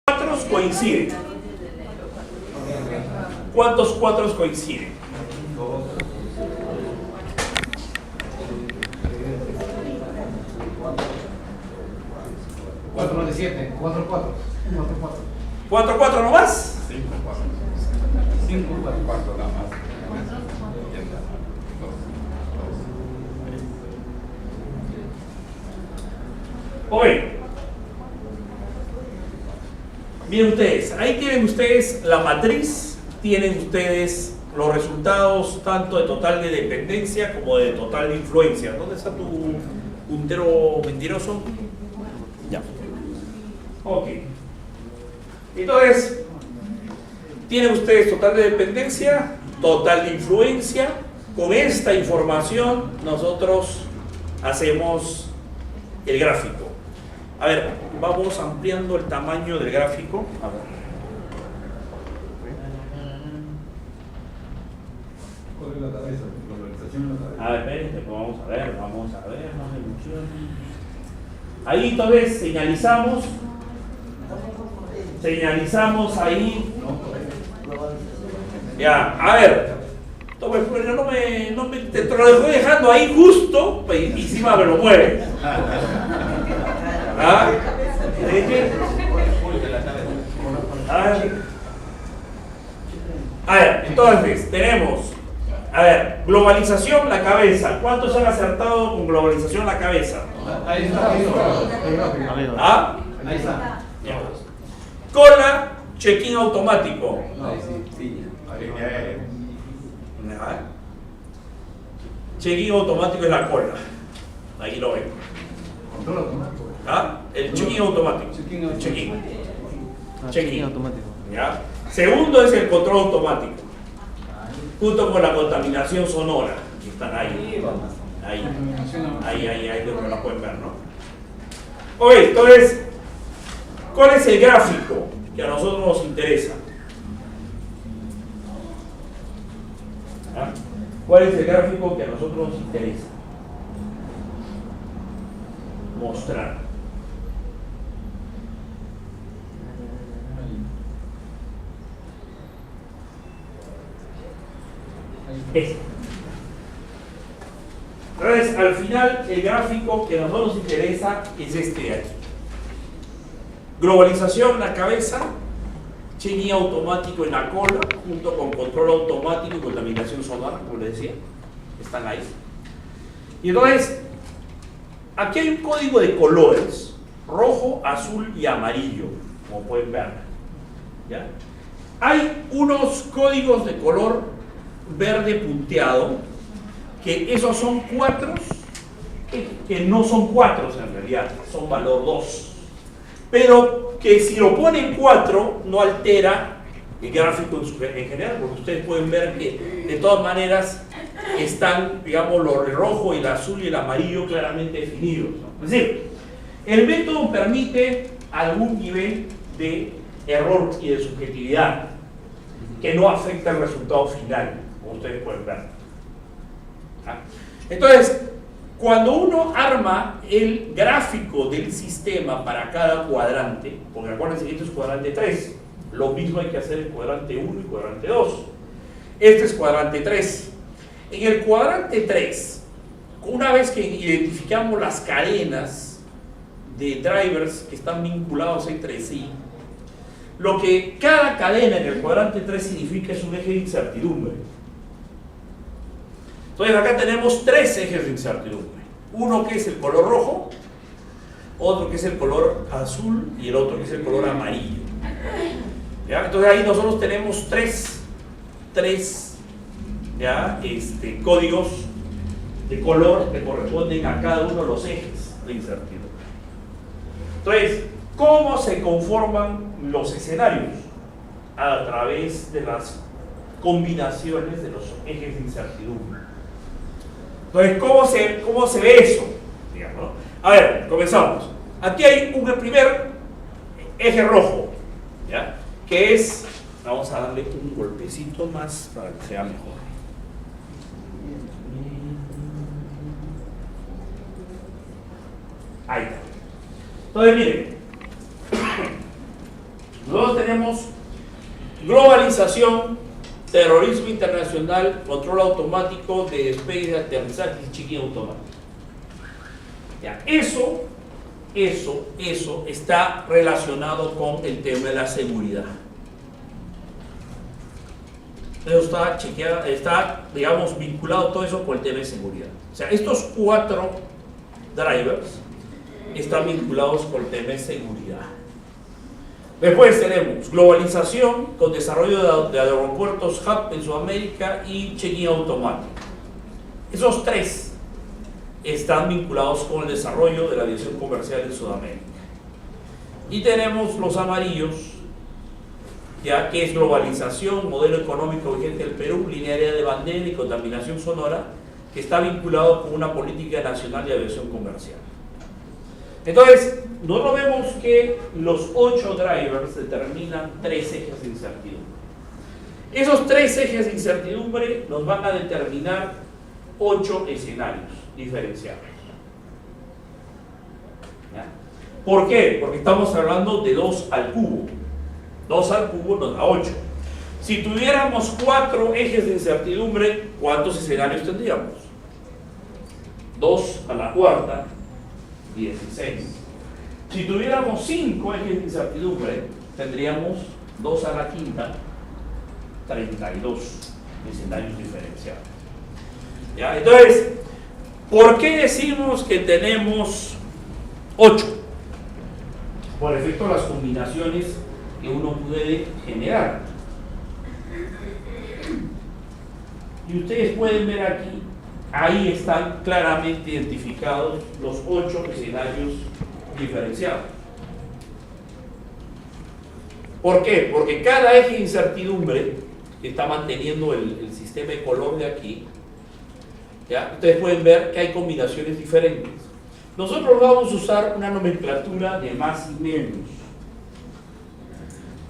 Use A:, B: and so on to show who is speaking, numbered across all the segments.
A: cuatros coinciden? ¿Cuántos cuatros coinciden?
B: 4 más de 7, 4, 4.
A: 4, 4 nomás.
B: 5, 4. 5, 4 nada más.
A: Oye, miren ustedes, ahí tienen ustedes la matriz, tienen ustedes los resultados tanto de total de dependencia como de total de influencia. ¿Dónde está tu puntero mentiroso? Ya. Ok. Entonces, tienen ustedes total de dependencia, total de influencia. Con esta información nosotros hacemos el gráfico. A ver, vamos ampliando el tamaño del gráfico. A ver.
B: ¿Cuál es la cabeza? La organización en la cabeza.
A: A ver, espérense, pues vamos a ver, no se emocionen. Ahí entonces señalizamos ahí. Ya, a ver. Te lo dejo dejando ahí justo, pues, y encima me lo mueves. ¿Ah? A ver, entonces tenemos, a ver, globalización la cabeza. ¿Cuántos han acertado con globalización la cabeza?
B: Ahí está.
A: ¿Ah?
B: Ahí está.
A: Ya. Cola, check-in automático.
B: Ahí sí.
A: ¿Ah? Check-in automático es la cola. Aquí lo ven.
B: Control automático.
A: ¿Ah? El check-in automático. Check-in
C: automático.
A: ¿Ya? Segundo es el control automático, junto con la contaminación sonora, que están ahí, donde la pueden ver, ¿no? Ok, entonces, ¿cuál es el gráfico que a nosotros nos interesa? ¿Ah? ¿Cuál es el gráfico que a nosotros nos interesa? Mostrar. Este. Entonces, al final, el gráfico que a nosotros nos interesa es este de aquí. Globalización en la cabeza, check-in automático en la cola, junto con control automático y contaminación sonora, como les decía. Están ahí. Y entonces, aquí hay un código de colores, rojo, azul y amarillo, como pueden ver. ¿Ya? Hay unos códigos de color verde punteado, que esos son cuatros, que no son cuatros en realidad, son valor 2. Pero que si lo ponen 4 no altera el gráfico en general, porque ustedes pueden ver que de todas maneras están, digamos, el rojo, el azul y el amarillo claramente definidos, ¿no? Es decir, el método permite algún nivel de error y de subjetividad que no afecta el resultado final, como ustedes pueden ver. ¿Ah? Entonces, cuando uno arma el gráfico del sistema para cada cuadrante, porque acuérdense que esto es cuadrante 3, lo mismo hay que hacer en cuadrante 1 y cuadrante 2. Este es cuadrante 3. En el cuadrante 3, una vez que identificamos las cadenas de drivers que están vinculados entre sí, lo que cada cadena en el cuadrante 3 significa es un eje de incertidumbre. Entonces acá tenemos 3 ejes de incertidumbre. Uno que es el color rojo, otro que es el color azul y el otro que es el color amarillo. ¿Ya? Entonces ahí nosotros tenemos tres ¿ya? Códigos de color que corresponden a cada uno de los ejes de incertidumbre. Entonces, ¿cómo se conforman los escenarios? A través de las combinaciones de los ejes de incertidumbre. Entonces, ¿cómo se ve eso? Digamos, ¿no? A ver, comenzamos. Aquí hay un primer eje rojo, ¿ya? Que es, vamos a darle un golpecito más para que sea mejor. Ahí está. Entonces, miren, Nosotros tenemos globalización, terrorismo internacional, control automático de despegue, de aterrizaje y check-in automático. Ya, eso está relacionado con el tema de la seguridad. Eso está chequeado, está, digamos, vinculado todo eso con el tema de seguridad. O sea, estos 4 drivers están vinculados con el tema de seguridad. Después tenemos globalización con desarrollo de aeropuertos hub en Sudamérica y check-in automático. Esos 3 están vinculados con el desarrollo de la aviación comercial en Sudamérica. Y tenemos los amarillos, ya que es globalización, modelo económico vigente del Perú, línea aérea de bandera y contaminación sonora, que está vinculado con una política nacional de aviación comercial. Entonces, nosotros vemos que los 8 drivers determinan 3 ejes de incertidumbre. Esos 3 ejes de incertidumbre nos van a determinar 8 escenarios diferenciados. ¿Ya? ¿Por qué? Porque estamos hablando de 2 al cubo. 2 al cubo nos da 8. Si tuviéramos 4 ejes de incertidumbre, ¿cuántos escenarios tendríamos? 2 a la cuarta, 16. Si tuviéramos 5 ejes de incertidumbre, tendríamos 2 a la quinta, 32 escenarios diferenciados. ¿Ya? Entonces, ¿por qué decimos que tenemos 8? Por efecto de las combinaciones que uno puede generar. Y ustedes pueden ver aquí, ahí están claramente identificados los 8 escenarios diferenciados. ¿Por qué? Porque cada eje de incertidumbre que está manteniendo el sistema de color de aquí, ¿ya? Ustedes pueden ver que hay combinaciones diferentes. Nosotros vamos a usar una nomenclatura de más y menos.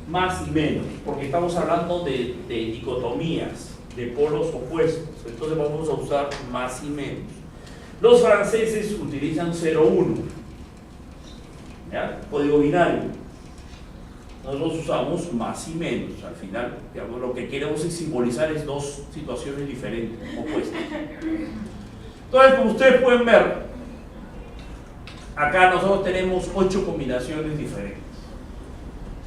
A: Más y menos, porque estamos hablando de dicotomías, de polos opuestos. Entonces vamos a usar más y menos. Los franceses utilizan 0,1, ¿ya? Código binario. Nosotros usamos más y menos. Al final, digamos, lo que queremos es simbolizar es 2 situaciones diferentes, opuestas. Entonces, como ustedes pueden ver, acá nosotros tenemos 8 combinaciones diferentes.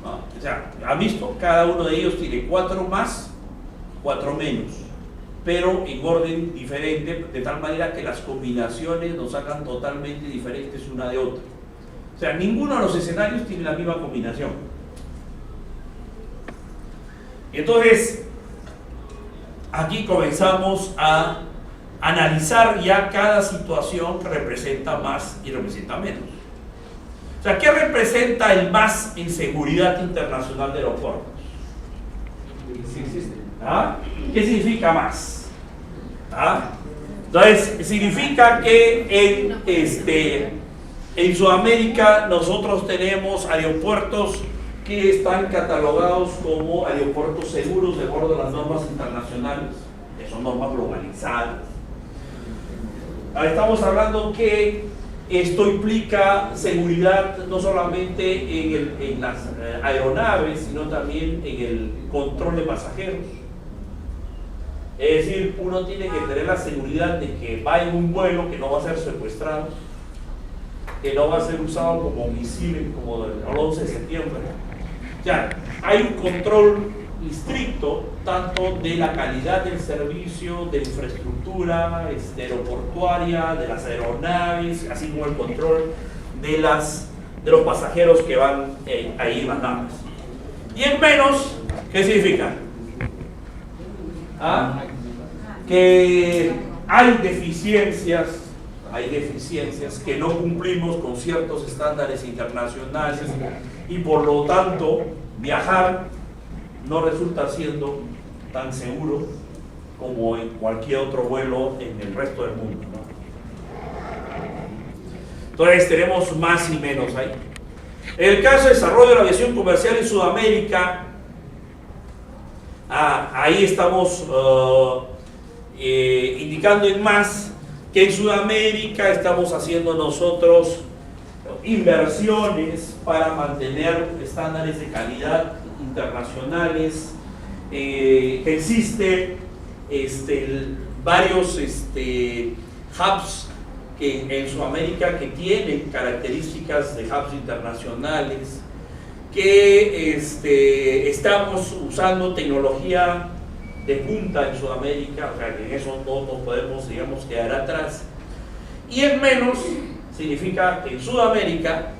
A: ¿No? O sea, ¿han visto? Cada uno de ellos tiene 4 más, 4 menos, pero en orden diferente, de tal manera que las combinaciones nos hagan totalmente diferentes una de otra. O sea, ninguno de los escenarios tiene la misma combinación. Entonces, aquí comenzamos a analizar ya cada situación que representa más y representa menos. O sea, ¿qué representa el más en seguridad internacional de aeropuertos? Sí existe. ¿Ah? ¿Qué significa más? ¿Ah? Entonces, significa que en Sudamérica nosotros tenemos aeropuertos que están catalogados como aeropuertos seguros de acuerdo a las normas internacionales, que son normas globalizadas. Estamos hablando que esto implica seguridad no solamente en las aeronaves, sino también en el control de pasajeros. Es decir, uno tiene que tener la seguridad de que va en un vuelo que no va a ser secuestrado, que no va a ser usado como misil como el 11 de septiembre. Ya, hay un control estricto tanto de la calidad del servicio, de infraestructura aeroportuaria, de las aeronaves, así como el control de los pasajeros que van ahí en las naves. Y en menos, ¿qué significa? ¿Ah? Que hay deficiencias que no cumplimos con ciertos estándares internacionales y por lo tanto viajar no resulta siendo tan seguro como en cualquier otro vuelo en el resto del mundo, ¿no? Entonces tenemos más y menos ahí. En el caso de desarrollo de la aviación comercial en Sudamérica, ahí estamos indicando en más que en Sudamérica estamos haciendo nosotros inversiones para mantener estándares de calidad internacionales, que existen varios hubs en Sudamérica que tienen características de hubs internacionales, que estamos usando tecnología de punta en Sudamérica, o sea que en eso no nos podemos, digamos, quedar atrás. Y en menos significa que en Sudamérica,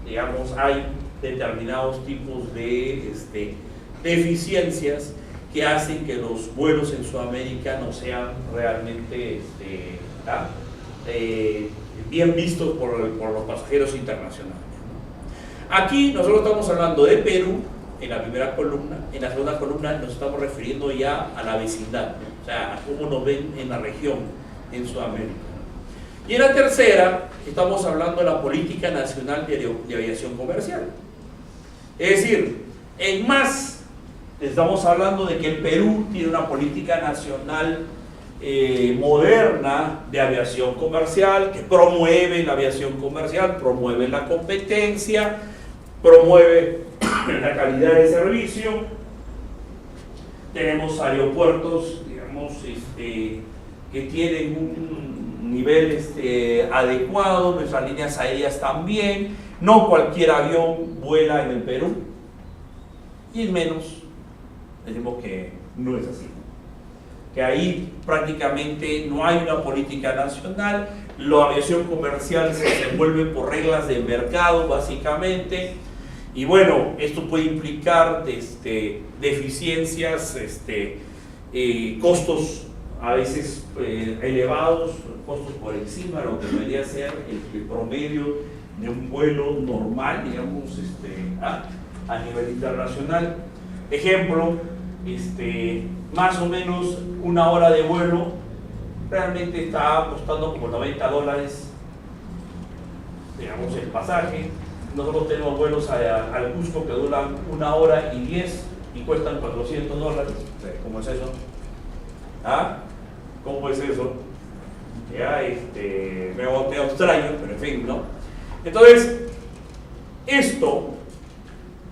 A: digamos, hay determinados tipos de deficiencias que hacen que los vuelos en Sudamérica no sean realmente bien vistos por los pasajeros internacionales. Aquí nosotros estamos hablando de Perú en la primera columna, en la segunda columna nos estamos refiriendo ya a la vecindad, o sea, a cómo nos ven en la región, en Sudamérica. Y en la tercera estamos hablando de la política nacional de aviación comercial. Es decir, en más estamos hablando de que el Perú tiene una política nacional moderna de aviación comercial, que promueve la aviación comercial, promueve la competencia, promueve la calidad de servicio. Tenemos aeropuertos, digamos, que tienen un nivel adecuado, nuestras líneas aéreas también, no cualquier avión vuela en el Perú, y en menos decimos que no es así, que ahí prácticamente no hay una política nacional, la aviación comercial se desenvuelve por reglas de mercado básicamente, y bueno, esto puede implicar deficiencias, costos a veces elevados, costos por encima de lo que debería ser el promedio de un vuelo normal, digamos, a nivel internacional. Ejemplo, más o menos una hora de vuelo realmente está costando como $90, digamos, el pasaje. Nosotros tenemos vuelos al Cusco que duran 1 hora y 10 y cuestan $400. ¿Cómo es eso? ¿Ah? ¿Cómo es eso? Ya, me extraño, pero en fin, ¿no? Entonces, esto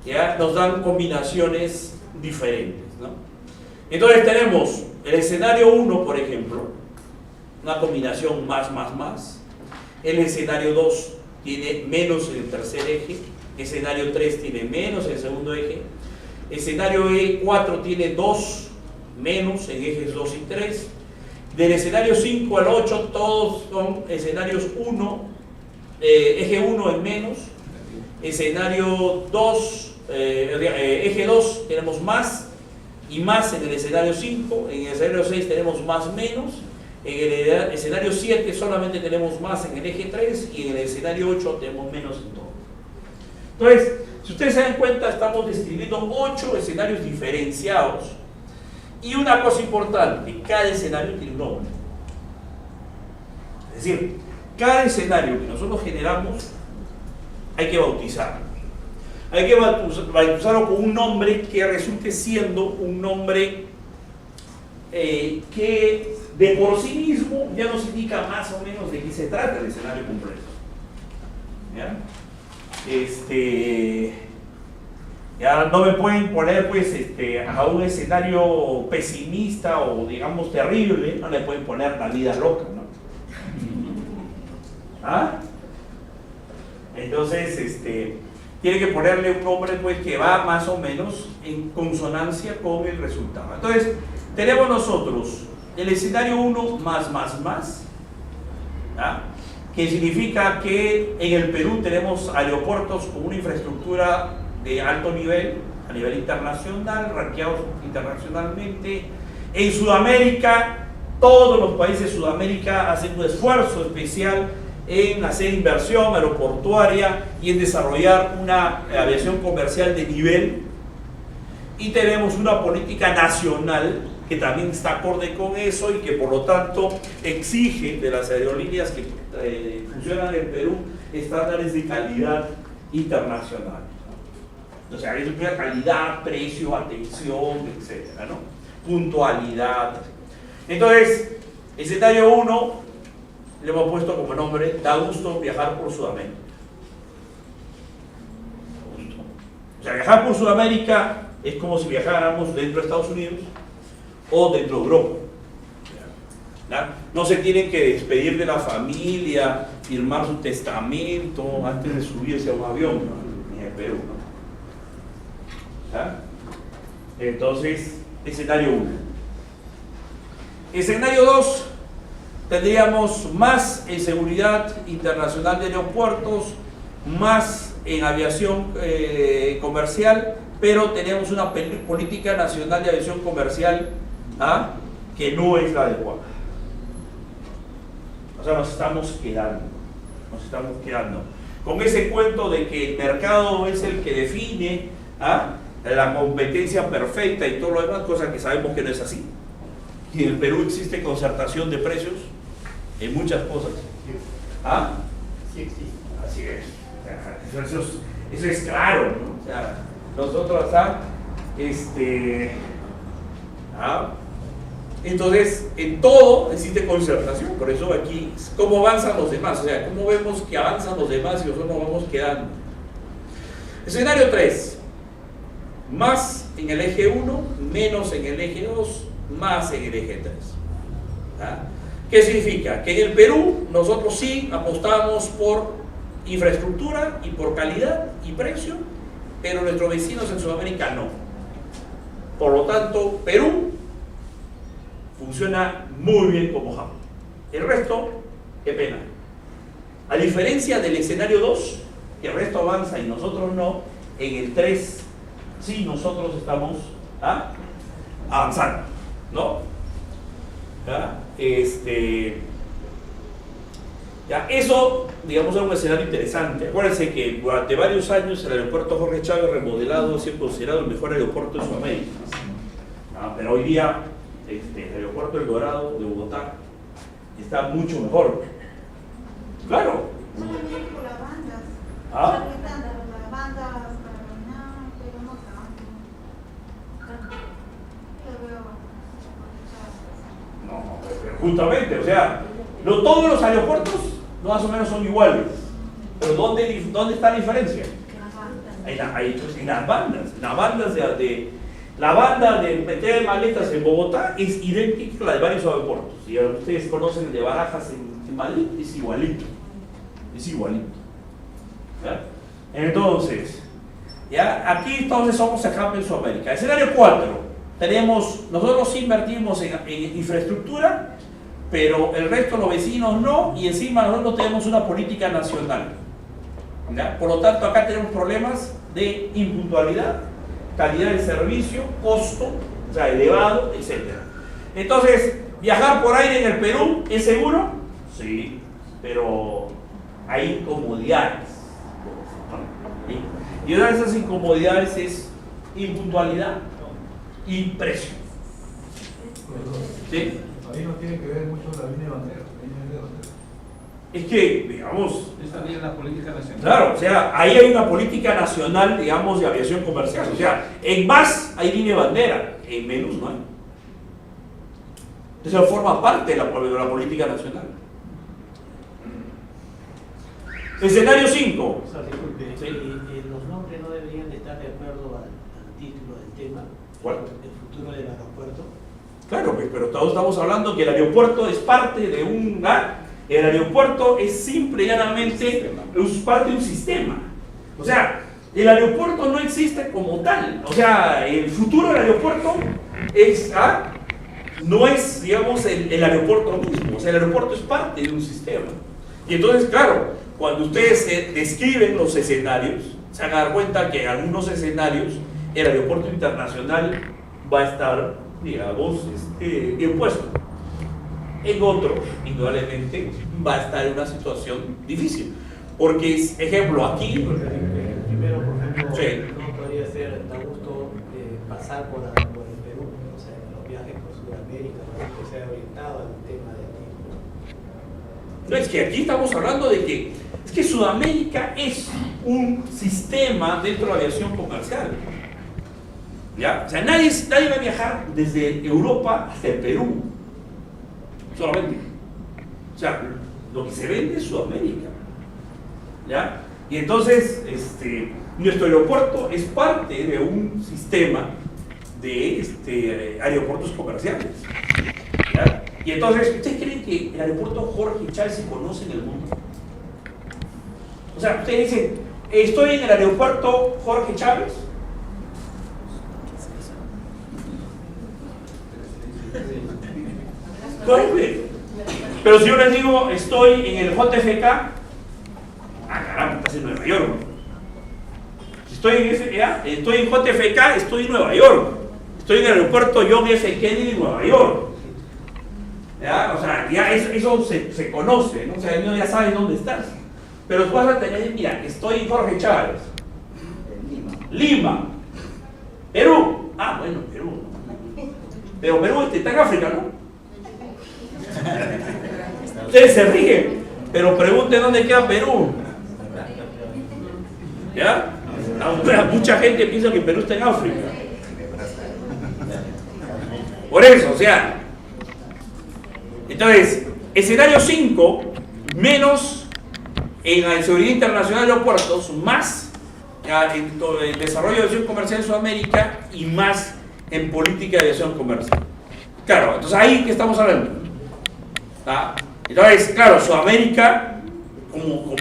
A: ya nos dan combinaciones diferentes, ¿no? Entonces tenemos el escenario 1, por ejemplo, una combinación más. El escenario 2 tiene menos en el tercer eje, escenario 3 tiene menos en el segundo eje, escenario 4 tiene 2 menos en ejes 2 y 3, del escenario 5 al 8 todos son escenarios 1, eje 1 en menos, escenario 2, eje 2 tenemos más y más en el escenario 5, en el escenario 6 tenemos más menos, en el escenario 7 solamente tenemos más en el eje 3 y en el escenario 8 tenemos menos en todo. Entonces, si ustedes se dan cuenta, estamos describiendo 8 escenarios diferenciados. Y una cosa importante, cada escenario tiene un nombre. Es decir, cada escenario que nosotros generamos hay que bautizarlo. Hay que bautizarlo con un nombre que resulte siendo un nombre que de por sí mismo ya nos indica más o menos de qué se trata el escenario completo. ¿Ya? Ya no me pueden poner pues a un escenario pesimista o digamos terrible, no le pueden poner la vida loca, ¿no? ¿Ah? Entonces tiene que ponerle un nombre pues que va más o menos en consonancia con el resultado. Entonces tenemos nosotros el escenario 1 más, ¿ah? Que significa que en el Perú tenemos aeropuertos con una infraestructura de alto nivel, a nivel internacional, rankeados internacionalmente. En Sudamérica, todos los países de Sudamérica hacen un esfuerzo especial en hacer inversión aeroportuaria y en desarrollar una aviación comercial de nivel. Y tenemos una política nacional que también está acorde con eso y que por lo tanto exige de las aerolíneas que funcionan en Perú estándares de calidad internacional. O sea, eso implica calidad, precio, atención, etcétera, ¿no? Puntualidad. Entonces, escenario 1, le hemos puesto como nombre, da gusto viajar por Sudamérica. Da gusto. O sea, viajar por Sudamérica es como si viajáramos dentro de Estados Unidos o dentro de Europa. ¿Ya? No se tienen que despedir de la familia, firmar su testamento antes de subirse a un avión, ¿no? Ni en Perú, ¿no? ¿Ya? Entonces, escenario 1. Escenario 2, tendríamos más en seguridad internacional de aeropuertos, más en aviación comercial, pero tenemos una política nacional de aviación comercial que no es la adecuada. O sea, nos estamos quedando con ese cuento de que el mercado es el que define la competencia perfecta y todo lo demás, cosa que sabemos que no es así. Y en el Perú existe concertación de precios en muchas cosas.
B: Sí existe.
A: Así es. Eso es claro, ¿no? O sea, nosotros entonces, en todo existe concertación. Por eso aquí, ¿cómo avanzan los demás? O sea, ¿cómo vemos que avanzan los demás y nosotros nos vamos quedando? Escenario 3. Más en el eje 1, menos en el eje 2, más en el eje 3. ¿Qué significa? Que en el Perú nosotros sí apostamos por infraestructura y por calidad y precio, pero nuestros vecinos en Sudamérica no. Por lo tanto, Perú funciona muy bien como hub. El resto, qué pena. A diferencia del escenario 2, que el resto avanza y nosotros no, en el 3 sí nosotros estamos avanzando, ¿no? Eso, digamos, es un escenario interesante. Acuérdense que durante varios años el aeropuerto Jorge Chávez remodelado ha sido considerado el mejor aeropuerto de Sudamérica. Pero hoy día el aeropuerto El Dorado de Bogotá está mucho mejor. Claro.
C: Solamente por las bandas. Las bandas para caminar, pero no tanto. Yo veo.
A: No, pero justamente, o sea, no todos los aeropuertos más o menos son iguales. Pero ¿dónde está la diferencia? En las bandas. La banda de meter maletas en Bogotá es idéntica a la de varios aeropuertos. Si ustedes conocen el de Barajas en Madrid, es igualito. ¿Ya? Entonces, aquí entonces somos el hub en Sudamérica. Escenario 4. Nosotros invertimos en infraestructura, pero el resto de los vecinos no, y encima nosotros tenemos una política nacional. ¿Ya? Por lo tanto, acá tenemos problemas de impuntualidad, calidad de servicio, costo, o sea, elevado, etc. Entonces, ¿viajar por aire en el Perú es seguro? Sí, pero hay incomodidades. Y una de esas incomodidades es impuntualidad y precio. ¿Sí?
B: Ahí no tiene que ver mucho la línea de bandera.
A: Es que, digamos,
D: Es también la política nacional.
A: claro, o sea, ahí hay una política nacional, digamos, de aviación comercial. O sea, en más hay línea de bandera, en menos no hay. Eso forma parte de la política nacional. Escenario 5.
E: O sea, disculpe,
A: Sí.
E: los nombres no deberían de estar de acuerdo al título del tema.
A: ¿Cuál?
E: El futuro del aeropuerto.
A: Claro, pues, pero todos estamos hablando que el aeropuerto es parte de un... El aeropuerto es simple y llanamente es parte de un sistema. O sea, el aeropuerto no existe como tal. O sea, el futuro del aeropuerto es, no es, digamos, el aeropuerto mismo. O sea, el aeropuerto es parte de un sistema. Y entonces, claro, cuando ustedes describen los escenarios, se van a dar cuenta que en algunos escenarios el aeropuerto internacional va a estar, digamos, bien puesto. En otros, indudablemente, va a estar en una situación difícil. Porque, ejemplo, aquí...
E: Primero, por ejemplo,
A: Sí.
E: no podría ser da gusto pasar por el Perú, o sea, en los viajes por Sudamérica, que sea orientado al tema de aquí.
A: No, es que aquí estamos hablando de que es que Sudamérica es un sistema dentro de la aviación comercial. ¿Ya? O sea, nadie va a viajar desde Europa hasta el Perú. Solamente. O sea, Lo que se vende es Sudamérica. ¿Ya? Y entonces, nuestro aeropuerto es parte de un sistema de aeropuertos comerciales. ¿Ya? Y entonces, ¿ustedes creen que el aeropuerto Jorge Chávez se conoce en el mundo? O sea, ustedes dicen, estoy en el aeropuerto Jorge Chávez. Pero si yo les digo, estoy en el JFK, caramba, estás en Nueva York. Si estoy en JFK, estoy en Nueva York. Estoy en el aeropuerto John F. Kennedy en Nueva York. ¿Ya? O sea, ya eso se conoce, ¿no? O sea, uno ya sabe dónde estás. Pero tú vas a tener, mira, estoy en Jorge Chávez. Lima. Perú. Bueno, Perú. Pero Perú está en África, ¿no? Ustedes se ríen, pero pregunten dónde queda Perú. ¿Ya? Mucha gente piensa que Perú está en África. Por eso, o sea. Entonces, escenario 5, menos en la seguridad internacional de aeropuertos, más en el desarrollo de aviación comercial en Sudamérica y más en política de aviación comercial. Claro, entonces ahí que estamos hablando. Entonces, claro, Sudamérica como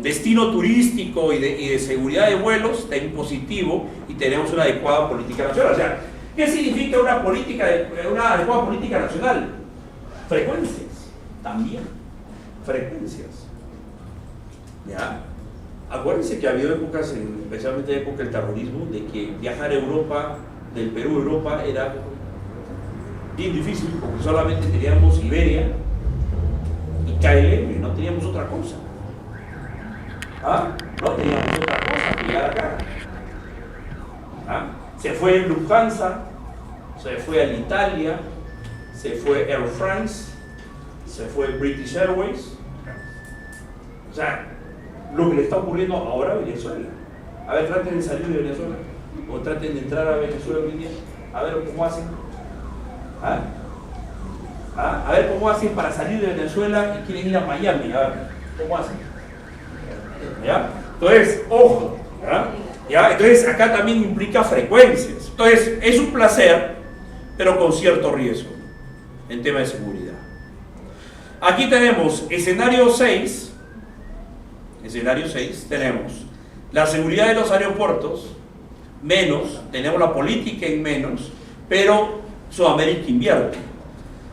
A: destino turístico y de seguridad de vuelos está en positivo y tenemos una adecuada política nacional. O sea, ¿qué significa una adecuada política nacional? Frecuencias, también. Frecuencias. ¿Ya? Acuérdense que ha habido épocas, especialmente en la época del terrorismo, de que viajar a Europa, del Perú a Europa, era bien difícil, porque solamente teníamos Iberia y KLM, no teníamos otra cosa. No teníamos otra cosa que llegar acá. Se fue Lufthansa, se fue Alitalia, se fue Air France, se fue British Airways. O sea, lo que le está ocurriendo ahora a Venezuela. A ver, traten de salir de Venezuela, o traten de entrar a Venezuela hoy en día, a ver cómo hacen. A ver cómo hacen para salir de Venezuela y quieren ir a Miami, a ver, ¿cómo hacen? ¿Ya? Entonces, ojo, ¿ya? Entonces acá también implica frecuencias. Entonces, es un placer, pero con cierto riesgo en tema de seguridad. Aquí tenemos escenario 6. Escenario 6, tenemos la seguridad de los aeropuertos, menos, tenemos la política en menos, pero Sudamérica invierte.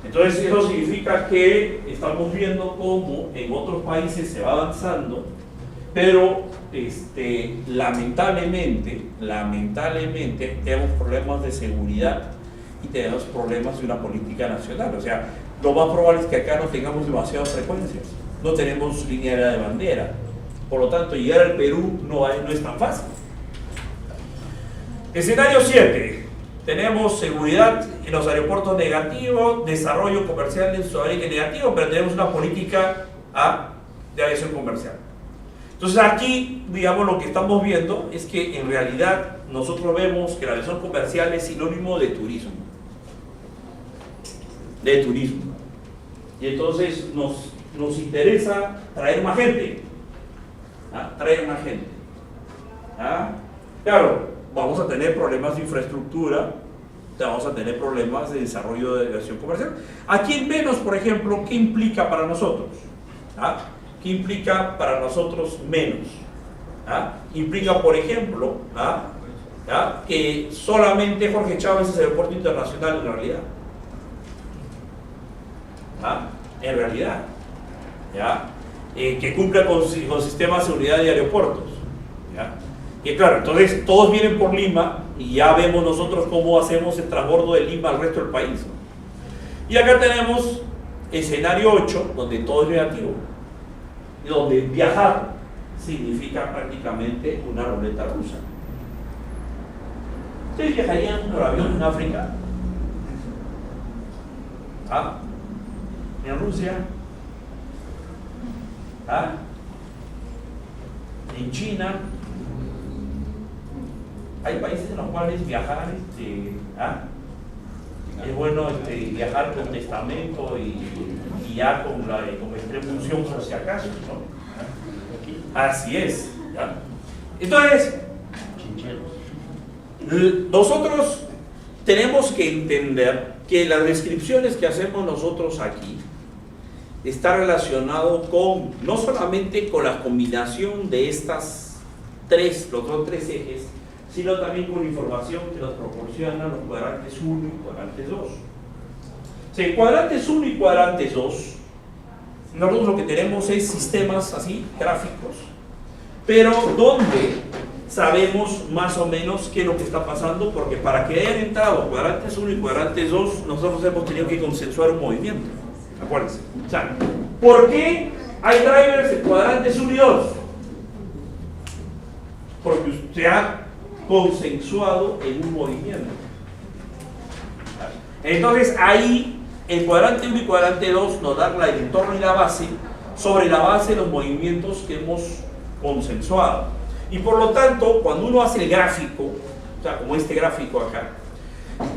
A: Entonces eso significa que estamos viendo cómo en otros países se va avanzando, pero lamentablemente tenemos problemas de seguridad y tenemos problemas de una política nacional. O sea, lo más probable es que acá no tengamos demasiadas frecuencias, no tenemos línea aérea de bandera, por lo tanto llegar al Perú no es tan fácil. Escenario 7. Tenemos seguridad en los aeropuertos negativo, desarrollo comercial en Sudamérica negativo, pero tenemos una política de aviación comercial. Entonces aquí, digamos, lo que estamos viendo es que en realidad nosotros vemos que la aviación comercial es sinónimo de turismo. Y entonces nos interesa traer más gente. Claro, vamos a tener problemas de infraestructura, vamos a tener problemas de desarrollo de aviación comercial. Aquí en menos, por ejemplo, ¿qué implica para nosotros? ¿Qué implica para nosotros menos? Implica, por ejemplo, que solamente Jorge Chávez es el aeropuerto internacional en realidad. En realidad. Que cumpla con sistemas de seguridad de aeropuertos. Y claro, entonces todos vienen por Lima y ya vemos nosotros cómo hacemos el transbordo de Lima al resto del país. Y acá tenemos escenario 8, donde todo es negativo, donde viajar significa prácticamente una ruleta rusa. ¿Ustedes viajarían por avión en África? ¿En Rusia? ¿En China? Hay países en los cuales viajar Es bueno viajar con testamento y ya con extrema unción por si acaso, ¿no? Así es, ¿ya? Entonces, nosotros tenemos que entender que las descripciones que hacemos nosotros aquí está relacionado con, no solamente con la combinación de los otros tres ejes, sino también con información que nos proporcionan los cuadrantes 1 y cuadrantes 2. O sea, en cuadrantes 1 y cuadrantes 2, nosotros lo que tenemos es sistemas así, gráficos, pero donde sabemos más o menos qué es lo que está pasando, porque para que hayan entrado cuadrantes 1 y cuadrantes 2, nosotros hemos tenido que consensuar un movimiento. Acuérdense. O sea, ¿por qué hay drivers en cuadrantes 1 y 2? Porque usted ha consensuado en un movimiento. Entonces ahí el cuadrante 1 y cuadrante 2 nos dan el entorno y la base sobre la base de los movimientos que hemos consensuado. Y por lo tanto, cuando uno hace el gráfico, o sea, como este gráfico acá,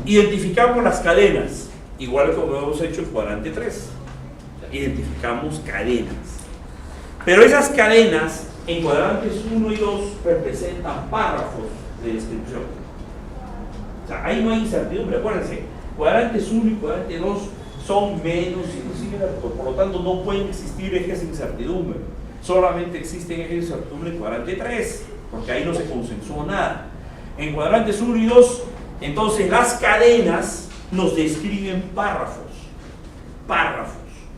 A: identificamos las cadenas, igual como hemos hecho el cuadrante 3. Identificamos cadenas. Pero esas cadenas en cuadrantes 1 y 2 representan párrafos de descripción. O sea, ahí no hay incertidumbre, acuérdense. Cuadrantes 1 y cuadrante 2 son menos inclusive, por lo tanto no pueden existir ejes de incertidumbre. Solamente existen ejes de incertidumbre en cuadrante 3, porque ahí no se consensuó nada. En cuadrantes 1 y 2, entonces las cadenas nos describen párrafos,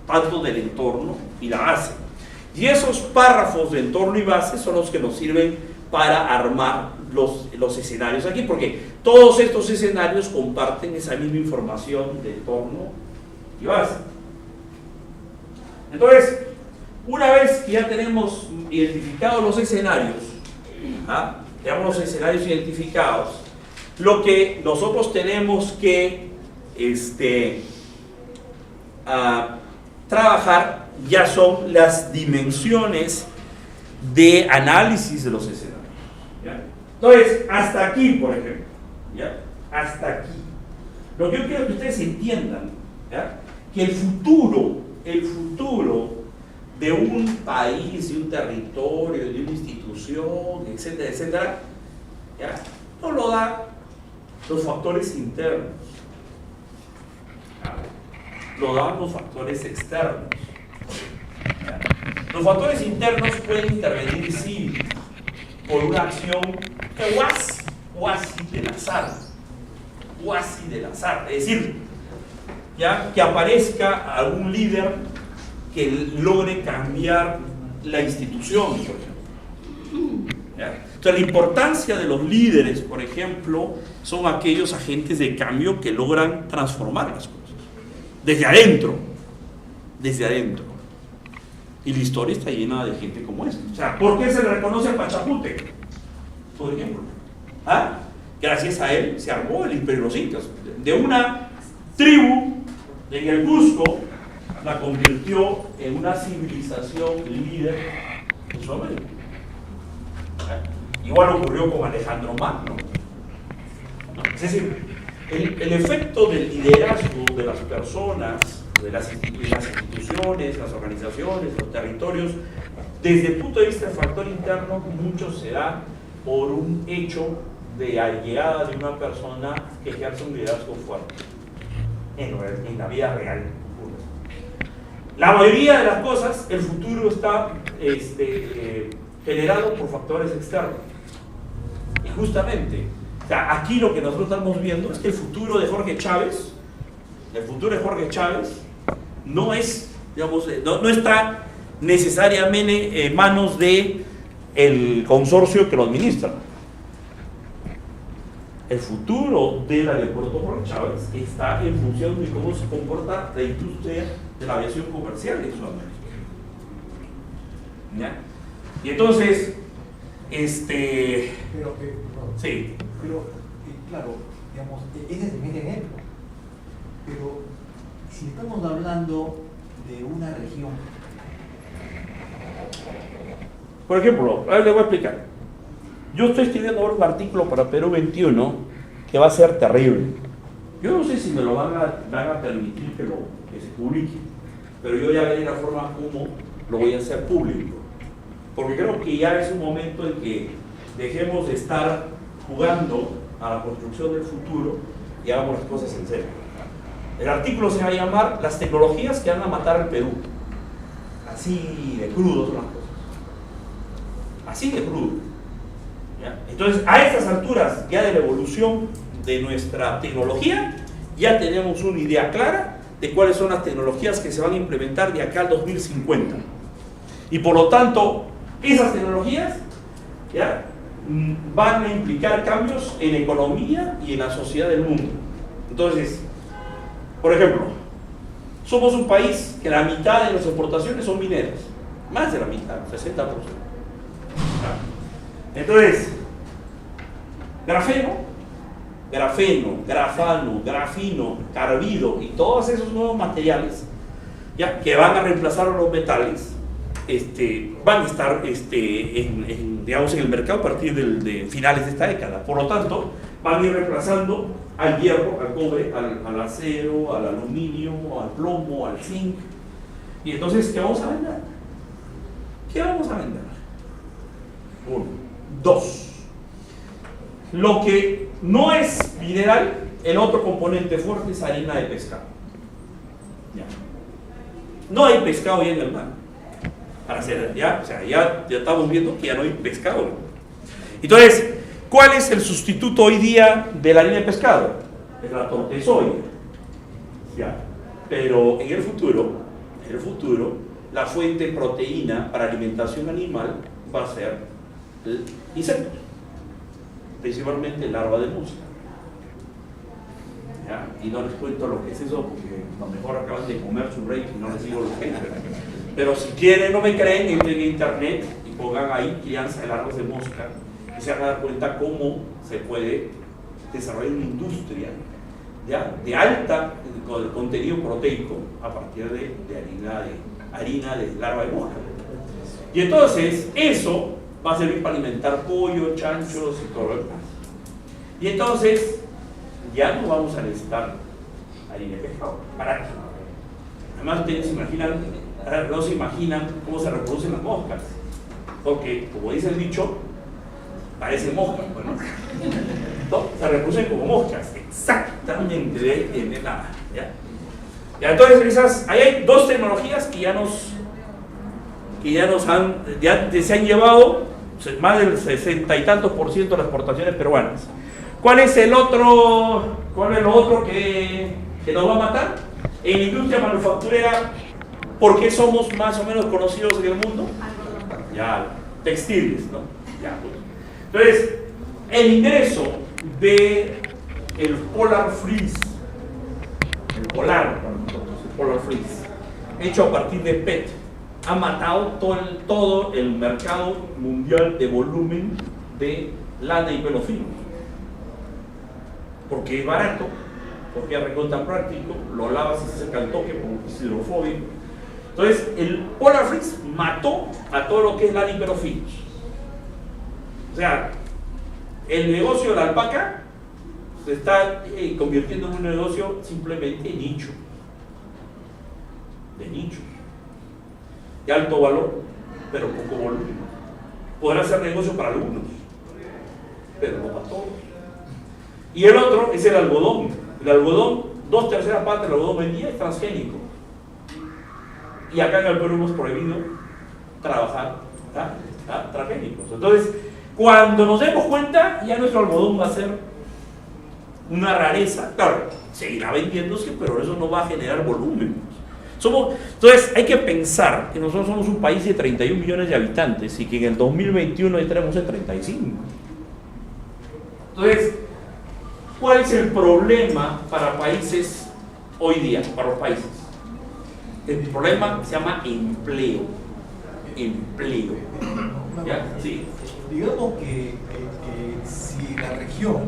A: tanto del entorno y la base. Y esos párrafos de entorno y base son los que nos sirven para armar los escenarios aquí, porque todos estos escenarios comparten esa misma información de entorno y base. Entonces, una vez que ya tenemos identificados los escenarios, tenemos los escenarios identificados, lo que nosotros tenemos que trabajar ya son las dimensiones de análisis de los escenarios, ¿ya? Entonces, hasta aquí, por ejemplo, ¿ya? Hasta aquí. Lo que yo quiero que ustedes entiendan, ¿ya? Que el futuro de un país, de un territorio, de una institución, etcétera, etcétera, ¿ya? No lo da los factores internos, ¿ya? Lo dan los factores externos. Los factores internos pueden intervenir, sí, por una acción cuasi del azar, es decir, ¿ya? Que aparezca algún líder que logre cambiar la institución, por ejemplo, ¿ya? O sea, la importancia de los líderes, por ejemplo, son aquellos agentes de cambio que logran transformar las cosas desde adentro. Y la historia está llena de gente como esta. O sea, ¿por qué se le reconoce a Pachacútec, por ejemplo? Gracias a él se armó el imperio de los incas. De una tribu en el Cusco, la convirtió en una civilización líder en Sudamérica. Igual ocurrió con Alejandro Magno. Es decir, el efecto del liderazgo de las personas, de las instituciones, las organizaciones, los territorios, desde el punto de vista del factor interno, mucho se da por un hecho de llegada de una persona que ejerce un liderazgo fuerte en la vida real. La mayoría de las cosas, el futuro está generado por factores externos. Y justamente, o sea, aquí lo que nosotros estamos viendo es que el futuro de Jorge Chávez no es, digamos, no está necesariamente en manos de el consorcio que lo administra. El futuro del aeropuerto Jorge Chávez está en función de cómo se comporta la industria de la aviación comercial en Sudamérica. ¿Ya? Y entonces, sí.
D: Pero, claro, digamos, ese es el primer ejemplo. Pero si estamos hablando de una región.
A: Por ejemplo, a ver, le voy a explicar. Yo estoy escribiendo ahora un artículo para Perú 21 que va a ser terrible. Yo no sé si me lo van a permitir que se publique, pero yo ya veré la forma como lo voy a hacer público, porque creo que ya es un momento en que dejemos de estar jugando a la construcción del futuro y hagamos las cosas en serio. El artículo se va a llamar Las tecnologías que van a matar al Perú. Así de crudo son las cosas. Así de crudo. ¿Ya? Entonces, a estas alturas ya de la evolución de nuestra tecnología, ya tenemos una idea clara de cuáles son las tecnologías que se van a implementar de acá al 2050. Y por lo tanto, esas tecnologías ¿ya? Van a implicar cambios en la economía y en la sociedad del mundo. Entonces, por ejemplo, somos un país que la mitad de las exportaciones son mineras, más de la mitad, 60%. Entonces, grafeno, grafano, grafino, carbido y todos esos nuevos materiales ¿ya? Que van a reemplazar a los metales, van a estar digamos, en el mercado a partir de finales de esta década. Por lo tanto, van a ir reemplazando al hierro, al cobre, al acero, al aluminio, al plomo, al zinc. Y entonces, ¿qué vamos a vender? ¿Qué vamos a vender? 1. 2. Lo que no es mineral, el otro componente fuerte es harina de pescado. Ya. No hay pescado ya en el mar. Para hacer, ya, o sea, ya estamos viendo que ya no hay pescado. Entonces, ¿cuál es el sustituto hoy día de la harina de pescado? Es la torta de soya. Ya. Pero en el futuro, la fuente de proteína para alimentación animal va a ser insectos, principalmente larva de mosca. ¿Ya? Y no les cuento lo que es eso, porque a lo mejor acaban de comer su break y no les digo lo que es. Pero si quieren, no me creen, entren en internet y pongan ahí crianza de larvas de mosca y se van a dar cuenta cómo se puede desarrollar una industria ¿ya? De alta contenido proteico a partir de harina de larva de mosca. Y entonces eso va a servir para alimentar pollo, chanchos y todo lo demás. Y entonces ya no vamos a necesitar harina de pescado. ¿Para qué? Además ustedes no se imaginan cómo se reproducen las moscas, porque como dice el dicho, parecen moscas, bueno, no, se reproducen como moscas, exactamente, de ahí viene nada, ¿ya? Ya, entonces ahí hay dos tecnologías que se han llevado más del 60 y tantos % de las exportaciones peruanas. ¿Cuál es lo otro que nos va a matar? En la industria manufacturera, ¿por qué somos más o menos conocidos en el mundo? Ya, textiles, ¿no? Ya, pues. Entonces, el ingreso del Polar Freeze, el Polar Freeze, hecho a partir de PET, ha matado todo el mercado mundial de volumen de lana y pelo fino. Porque es barato, porque es recontra práctico, lo lavas y se seca el toque porque es hidrofóbico. Entonces, el Polar Freeze mató a todo lo que es lana y pelo finos. O sea, el negocio de la alpaca se está convirtiendo en un negocio simplemente de nicho. De alto valor, pero poco volumen. Podrá ser negocio para algunos, pero no para todos. Y el otro es el algodón. El algodón, 2/3 partes del algodón hoy día es transgénico. Y acá en el Perú hemos prohibido trabajar transgénicos. Entonces, cuando nos demos cuenta, ya nuestro algodón va a ser una rareza. Claro, seguirá vendiéndose, pero eso no va a generar volumen. Entonces, hay que pensar que nosotros somos un país de 31 millones de habitantes y que en el 2021 estaremos en 35. Entonces, ¿cuál es el problema para países hoy día, para los países? El problema se llama empleo. ¿Ya? Sí.
D: Digamos que si la región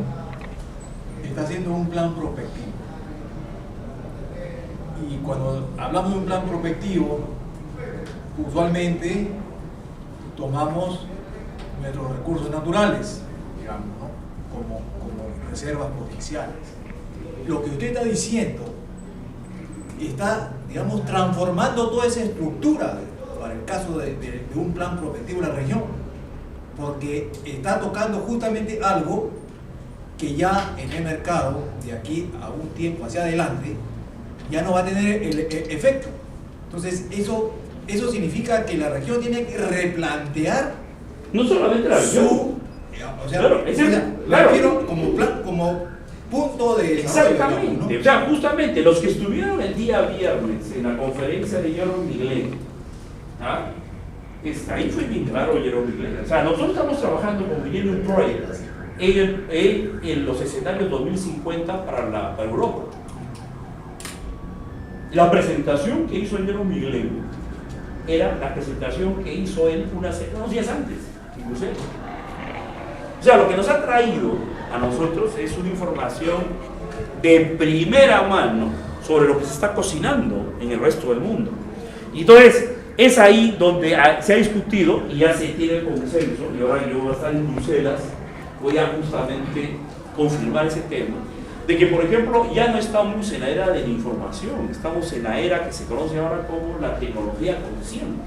D: está haciendo un plan prospectivo, y cuando hablamos de un plan prospectivo, usualmente tomamos nuestros recursos naturales, digamos, ¿no? como reservas potenciales. lo que usted está diciendo está, digamos, transformando toda esa estructura para el caso de un plan prospectivo de la región, porque está tocando justamente algo que ya en el mercado, de aquí a un tiempo hacia adelante, ya no va a tener el efecto. Entonces, eso significa que la región tiene que replantear
A: no solamente la región,
D: o sea,
A: claro,
D: me refiero como punto de desarrollo,
A: exactamente,
D: digamos, ¿no?
A: O sea, justamente los que estuvieron el día viernes en la conferencia de Jerome Miglén, ¿ah? Ahí fue bien claro Jerome Miglén. O sea, nosotros estamos trabajando con Millennium Project en los escenarios 2050 para Europa. La presentación que hizo Jerome Miglén era la presentación que hizo él unos días antes, inclusive. O sea, lo que nos ha traído a nosotros es una información de primera mano sobre lo que se está cocinando en el resto del mundo. Y entonces, es ahí donde se ha discutido y ya se tiene el consenso, y ahora yo voy a estar en Bruselas, voy a justamente confirmar ese tema, de que, por ejemplo, ya no estamos en la era de la información, estamos en la era que se conoce ahora como la tecnología consciente.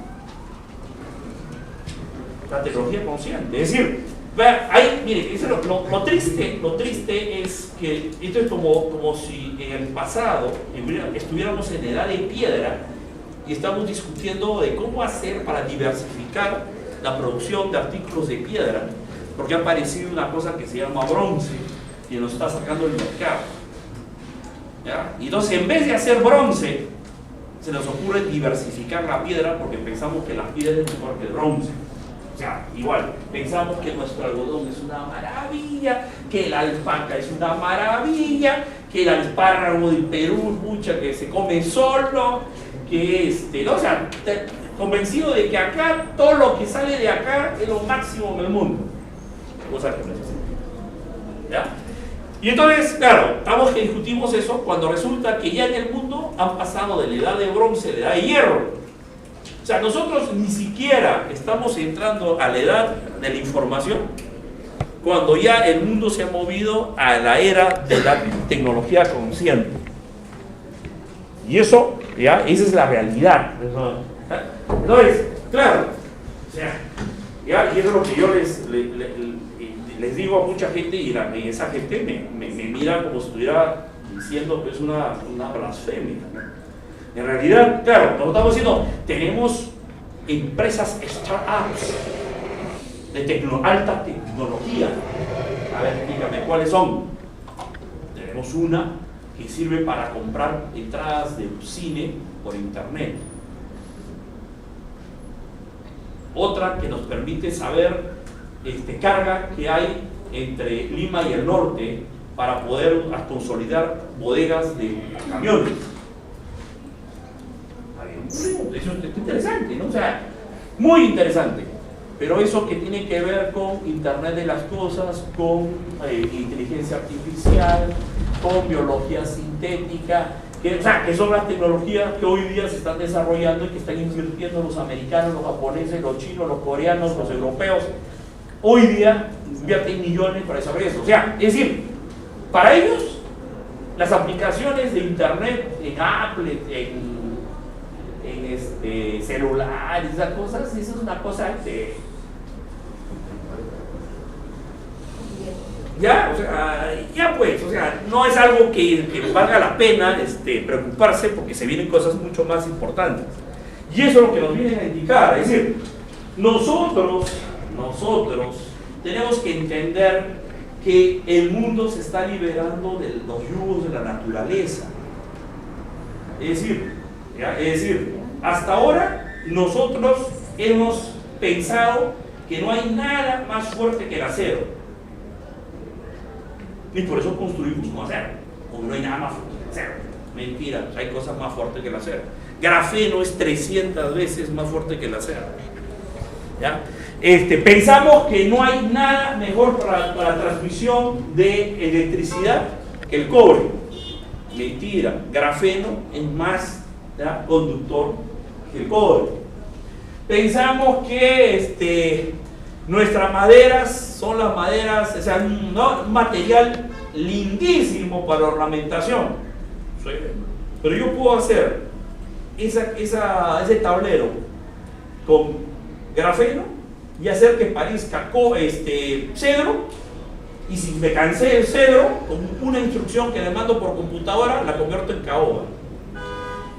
A: La tecnología consciente, es decir, mire, eso lo triste es que esto es como si en el pasado estuviéramos en edad de piedra y estamos discutiendo de cómo hacer para diversificar la producción de artículos de piedra, porque ha aparecido una cosa que se llama bronce y nos está sacando el mercado. ¿Ya? Y entonces, en vez de hacer bronce, se nos ocurre diversificar la piedra porque pensamos que la piedra es mejor que el bronce. O sea, igual, pensamos que nuestro algodón es una maravilla, que la alpaca es una maravilla, que el espárrago del Perú, mucha que se come solo, que ¿no? O sea, convencido de que acá, todo lo que sale de acá es lo máximo del mundo. Cosa que no es así. ¿Ya? Y entonces, claro, estamos que discutimos eso cuando resulta que ya en el mundo han pasado de la edad de bronce a la edad de hierro. O sea, nosotros ni siquiera estamos entrando a la edad de la información cuando ya el mundo se ha movido a la era de la tecnología consciente. Y eso, ya, esa es la realidad. Entonces, claro, o sea, ya, y eso es lo que yo les digo a mucha gente, y esa gente me mira como si estuviera diciendo que es una blasfemia, ¿no? En realidad, claro, nosotros estamos diciendo, tenemos empresas startups de alta tecnología. A ver, dígame cuáles son. Tenemos una que sirve para comprar entradas de cine por internet. Otra que nos permite saber carga que hay entre Lima y el norte para poder consolidar bodegas de camiones. Eso es interesante, ¿no? O sea, muy interesante. Pero eso que tiene que ver con Internet de las cosas, con inteligencia artificial, con biología sintética, que son las tecnologías que hoy día se están desarrollando y que están invirtiendo los americanos, los japoneses, los chinos, los coreanos, los europeos. Hoy día invierten millones para desarrollar eso. O sea, es decir, para ellos, las aplicaciones de Internet en Apple, en celular y esas cosas, eso es una cosa ya, o sea, ya pues, o sea, no es algo que valga la pena preocuparse porque se vienen cosas mucho más importantes. Y eso es lo que nos viene a indicar, es decir, nosotros tenemos que entender que el mundo se está liberando de los yugos de la naturaleza. Es decir, hasta ahora nosotros hemos pensado que no hay nada más fuerte que el acero. Y por eso construimos con acero, porque no hay nada más fuerte que el acero. Mentira, hay cosas más fuertes que el acero. Grafeno es 300 veces más fuerte que el acero. ¿Ya? Pensamos que no hay nada mejor para la transmisión de electricidad que el cobre. Mentira, grafeno es más conductor que el cobre. Pensamos que Nuestras maderas son las maderas, o sea, un material lindísimo para ornamentación. Pero yo puedo hacer ese tablero con grafeno y hacer que parezca cedro, y si me cansé del cedro, con una instrucción que le mando por computadora, la convierto en caoba.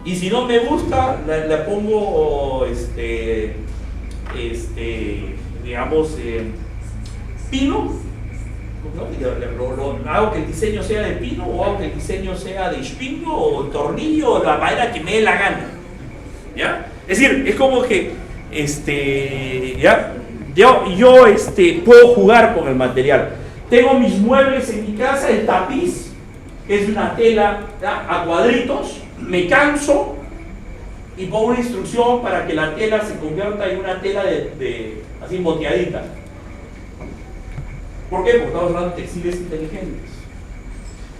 A: Y si no me gusta, le pongo digamos pino, ¿no? Hago que el diseño sea de pino, o hago que el diseño sea de espino o tornillo, o la madera que me dé la gana, ¿ya? Es decir, es como que ¿ya? yo puedo jugar con el material. Tengo mis muebles en mi casa, el tapiz es de una tela, ¿ya?, a cuadritos. Me canso y pongo una instrucción para que la tela se convierta en una tela así moteadita. ¿Por qué? Porque estamos hablando de textiles inteligentes.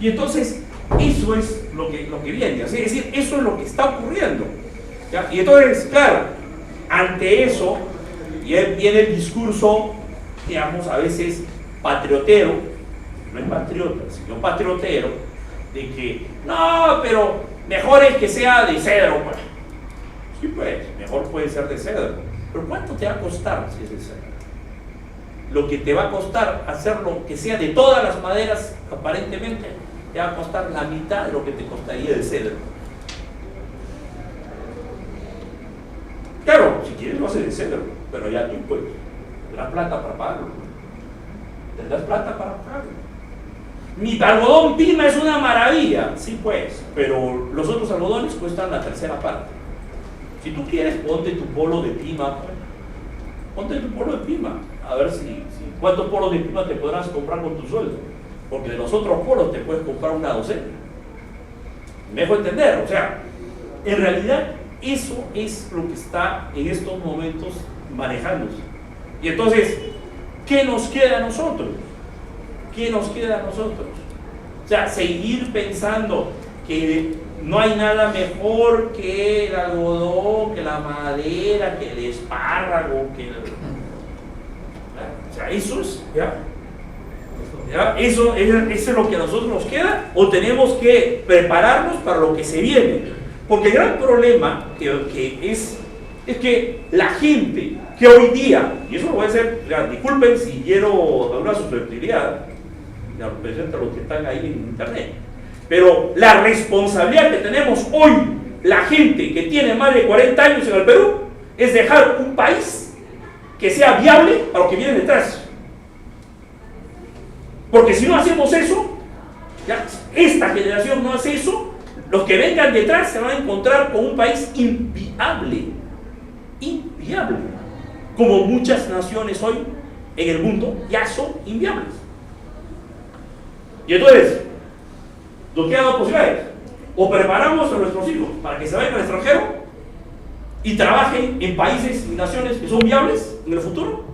A: Y entonces, eso es lo que viene. Es decir, eso es lo que está ocurriendo, ¿ya? Y entonces, claro, ante eso viene el discurso, digamos, a veces patriotero, no es patriota, sino patriotero, de que, no, pero mejor es que sea de cedro, pues. Sí, pues, mejor puede ser de cedro. Pero ¿cuánto te va a costar si es de cedro? Lo que te va a costar hacerlo que sea de todas las maderas, aparentemente, te va a costar la mitad de lo que te costaría de cedro. Claro, si quieres lo haces de cedro, pero ya tú, pues, tendrás plata para pagarlo. Tendrás plata para pagarlo. Mi algodón Pima es una maravilla, sí, pues, pero los otros algodones cuestan la tercera parte. Si tú quieres, ponte tu polo de Pima, pues. Ponte tu polo de Pima, a ver cuántos polos de Pima te podrás comprar con tu sueldo, porque de los otros polos te puedes comprar una docena. Me dejo entender, o sea, en realidad eso es lo que está en estos momentos manejándose. Y entonces, ¿qué nos queda a nosotros? ¿Qué nos queda a nosotros? O sea, seguir pensando que no hay nada mejor que el algodón, que la madera, que el espárrago, que o sea, eso es, ¿ya? Eso es lo que a nosotros nos queda, o tenemos que prepararnos para lo que se viene. Porque el gran problema que es que la gente que hoy día, y eso lo voy a hacer, disculpen si quiero dar una susceptibilidad, ya presento a los que están ahí en internet, pero la responsabilidad que tenemos hoy, la gente que tiene más de 40 años en el Perú, es dejar un país que sea viable a los que vienen detrás. Porque si no hacemos eso, ya, esta generación no hace eso, los que vengan detrás se van a encontrar con un país inviable, como muchas naciones hoy en el mundo ya son inviables. Y entonces, nos quedan dos posibilidades: o preparamos a nuestros hijos para que se vayan al extranjero y trabajen en países y naciones que son viables en el futuro,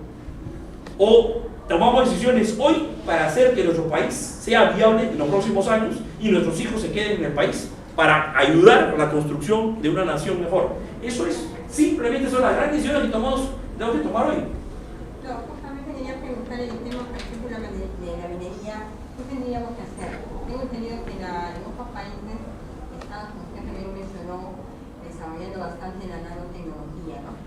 A: o tomamos decisiones hoy para hacer que nuestro país sea viable en los próximos años y nuestros hijos se queden en el país para ayudar a la construcción de una nación mejor. Eso es, simplemente son las grandes decisiones que tenemos que tomar hoy.
F: No, justamente quería preguntar el tema, por ejemplo, de la minería. ¿Qué tendríamos que hacer? Tengo entendido que en otros países están, como usted también mencionó, desarrollando bastante la nanotecnología, ¿no?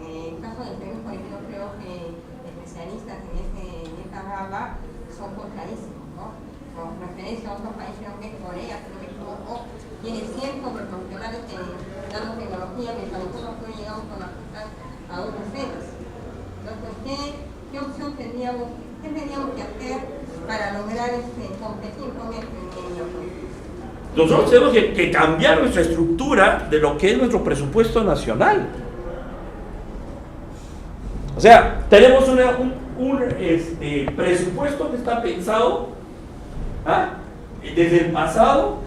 F: En el caso del Perú, por ejemplo, creo que especialistas en esta rama son contrarísimos, ¿no? Con referencia a otros países, creo que Corea, si no me equivoco, tiene cientos de profesionales de nanotecnología, mientras nosotros no llegamos con la a otros ceros. Entonces, ¿qué opción tendríamos, qué tendríamos que hacer para lograr competir con este medio?
A: Nosotros tenemos que cambiar nuestra estructura de lo que es nuestro presupuesto nacional. O sea, tenemos un presupuesto que está pensado desde el pasado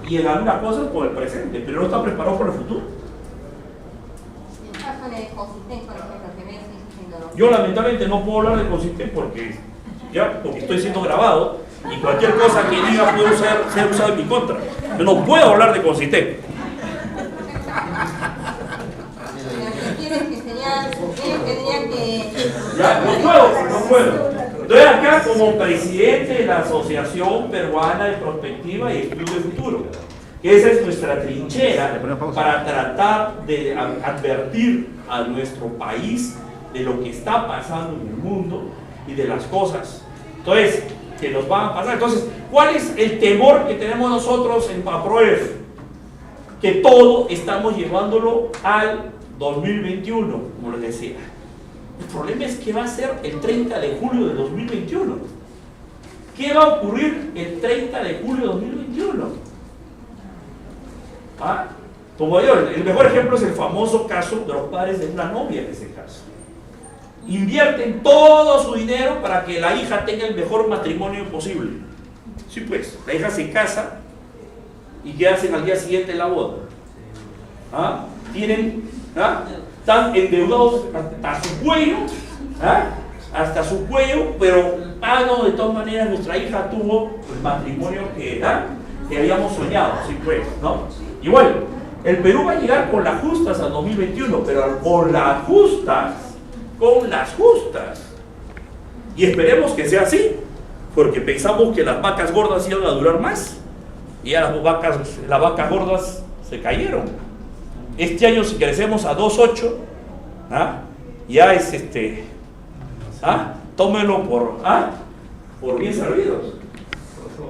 A: y en algunas cosas por el presente, pero no está preparado por el futuro.
F: En caso de Consisten, por ejemplo, que ves tecnología.
A: Yo lamentablemente no puedo hablar de Consisten porque estoy siendo grabado y cualquier cosa que diga puede ser usada en mi contra. Yo no puedo hablar de Consisten.
F: Ellos tendrían que
A: Ya, no puedo. Estoy acá como presidente de la Asociación Peruana de Prospectiva y Estudio de Futuro. Esa es nuestra trinchera para tratar de advertir a nuestro país de lo que está pasando en el mundo y de las cosas. Entonces, que nos van a pasar. Entonces, ¿cuál es el temor que tenemos nosotros en PAPROEF? Que todo estamos llevándolo al 2021, como les decía. El problema es que va a ser el 30 de julio de 2021. ¿Qué va a ocurrir el 30 de julio de 2021? ¿Ah? Como digo, el mejor ejemplo es el famoso caso de los padres de una novia en ese caso. Invierten todo su dinero para que la hija tenga el mejor matrimonio posible. Sí, pues, la hija se casa y ¿qué hacen al día siguiente en la boda? ¿Ah? Están endeudados hasta su cuello, hasta su cuello, pero no, de todas maneras nuestra hija tuvo el matrimonio que habíamos soñado, sí, pues, ¿no? Igual, el Perú va a llegar con las justas al 2021, pero con las justas. Y esperemos que sea así, porque pensamos que las vacas gordas iban a durar más, y ya las vacas gordas se cayeron. Este año, si crecemos a 2.8, ya es tómenlo por bien servidos.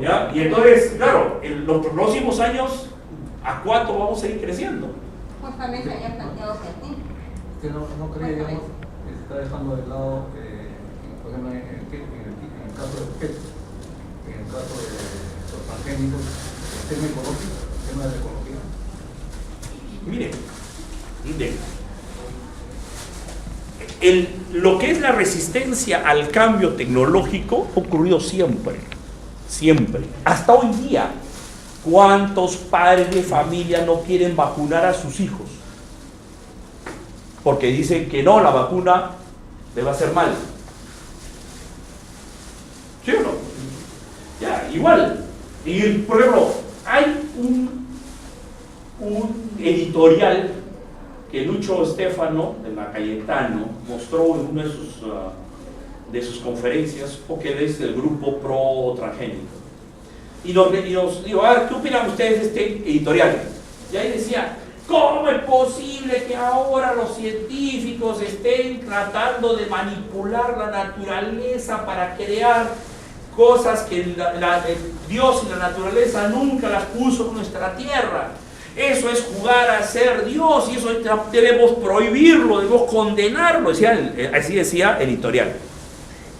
A: ¿Ya? Y entonces, claro, en los próximos años, ¿a cuánto vamos a seguir creciendo?
F: Justamente había planteado que así.
B: Que no cree, digamos, que se está dejando de lado, por ejemplo, en el caso de PET, en el caso de los transgénicos, el tema ecológico, el tema de la ecología.
A: Miren, lo que es la resistencia al cambio tecnológico ha ocurrido siempre, hasta hoy día. ¿Cuántos padres de familia no quieren vacunar a sus hijos? Porque dicen que no, la vacuna le va a hacer mal. ¿Sí o no? Ya, igual. Y por ejemplo, hay un editorial que Lucho Stefano de la Cayetano mostró en una de sus conferencias, porque es del grupo pro transgénico. Y nos digo, a ver, ¿qué opinan ustedes de este editorial? Y ahí decía, ¿cómo es posible que ahora los científicos estén tratando de manipular la naturaleza para crear cosas que Dios y la naturaleza nunca las puso en nuestra tierra? Eso es jugar a ser Dios y eso debemos prohibirlo, debemos condenarlo. Así decía el editorial.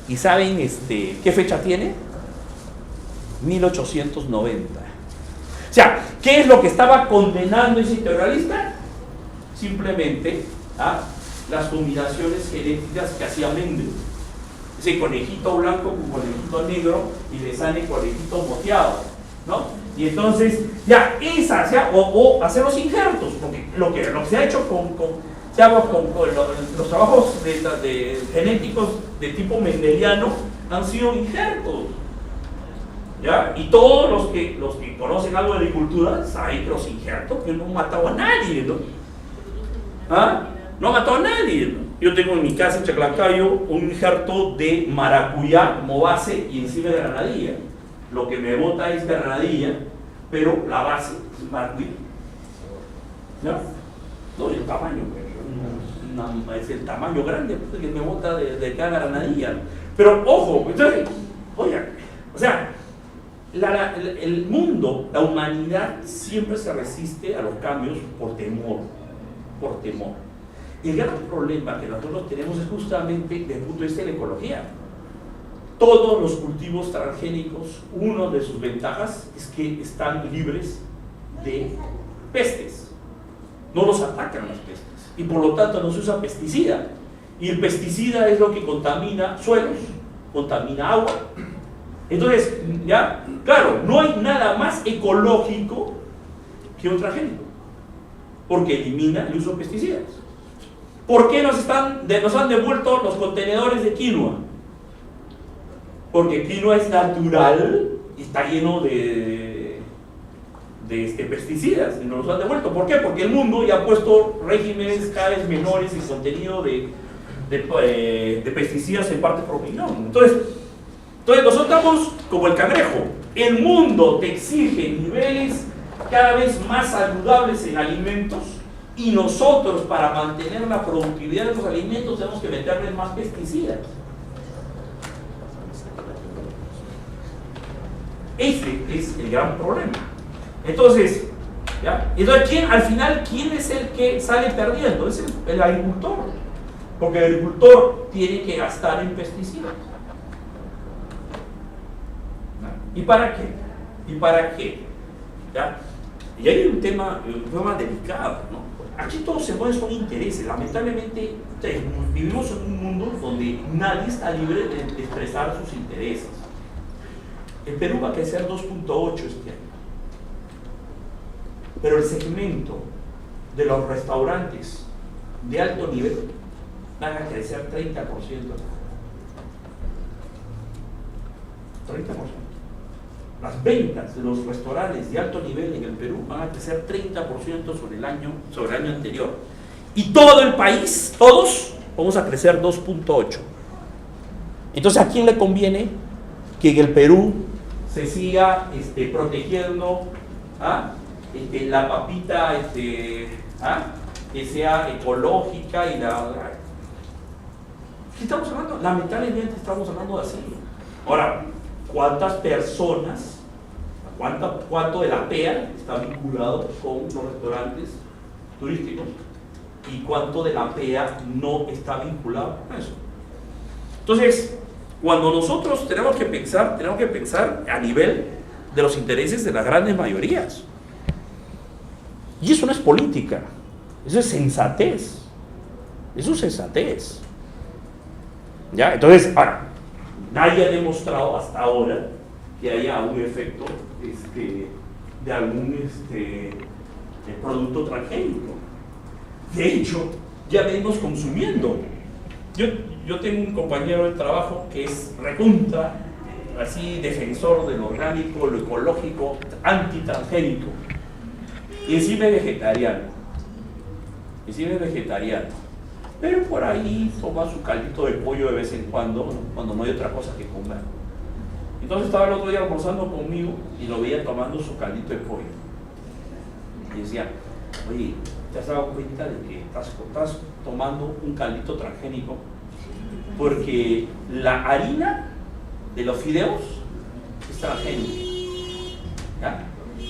A: ¿Y saben qué fecha tiene? 1890. O sea, ¿qué es lo que estaba condenando ese integralista? Simplemente las combinaciones genéticas que hacía Mendel. Ese conejito blanco con conejito negro y le sale conejito moteado, ¿no? Y entonces, ya, o hacer los injertos, porque lo que se ha hecho con los trabajos genéticos de tipo mendeliano han sido injertos. ¿Ya? Y todos los que conocen algo de agricultura saben que los injertos que no han matado a nadie, ¿no? No ha matado a nadie, ¿no? Yo tengo en mi casa en Chaclacayo un injerto de maracuyá como base y encima de granadilla. Lo que me bota es granadilla, pero la base es maracuyá. ¿No? No, el tamaño, es el tamaño grande que me bota de cada granadilla. Pero ojo, entonces, oigan, o sea, el mundo, la humanidad siempre se resiste a los cambios por temor. Y el gran problema que nosotros tenemos es justamente desde el punto de vista de la ecología. Todos los cultivos transgénicos, una de sus ventajas es que están libres de pestes. No los atacan las pestes y por lo tanto no se usa pesticida. Y el pesticida es lo que contamina suelos, contamina agua. Entonces, ya, claro, no hay nada más ecológico que un transgénico, porque elimina el uso de pesticidas. ¿Por qué nos han devuelto los contenedores de quinoa? Porque quinoa es natural y está lleno de pesticidas y nos los han devuelto. ¿Por qué? Porque el mundo ya ha puesto regímenes cada vez menores en contenido de de pesticidas en partes por millón. Entonces nosotros estamos como el cangrejo. El mundo te exige niveles cada vez más saludables en alimentos y nosotros, para mantener la productividad de los alimentos, tenemos que meterle más pesticidas. Ese es el gran problema. Entonces, ¿ya? Entonces, al final, ¿quién es el que sale perdiendo? Es el agricultor. Porque el agricultor tiene que gastar en pesticidas. ¿Y para qué? ¿Y para qué? ¿Ya? Y hay un tema delicado, ¿no? Aquí todo se mueve son intereses. Lamentablemente, vivimos en un mundo donde nadie está libre de expresar sus intereses. El Perú va a crecer 2.8 este año. Pero el segmento de los restaurantes de alto nivel van a crecer 30%. 30%. Las ventas de los restaurantes de alto nivel en el Perú van a crecer 30% sobre el año anterior. Y todo el país, todos, vamos a crecer 2.8. Entonces, ¿a quién le conviene que en el Perú se siga protegiendo la papita que sea ecológica y ¿qué estamos hablando? Lamentablemente estamos hablando de así. Ahora, ¿cuántas personas, cuánto de la PEA está vinculado con los restaurantes turísticos y cuánto de la PEA no está vinculado con eso? Entonces, cuando nosotros tenemos que pensar a nivel de los intereses de las grandes mayorías. Y eso no es política, eso es sensatez. Eso es sensatez. ¿Ya? Entonces, ahora, nadie ha demostrado hasta ahora que haya un efecto de algún producto transgénico. De hecho, ya venimos consumiendo. Yo tengo un compañero de trabajo que es recontra, así defensor de lo orgánico, lo ecológico, antitransgénico. Y encima es vegetariano. Pero por ahí toma su caldito de pollo de vez en cuando no hay otra cosa que comer. Entonces estaba el otro día almorzando conmigo y lo veía tomando su caldito de pollo. Y decía, oye, ¿te has dado cuenta de que estás tomando un caldito transgénico? Porque la harina de los fideos es transgénica. ¿Ya?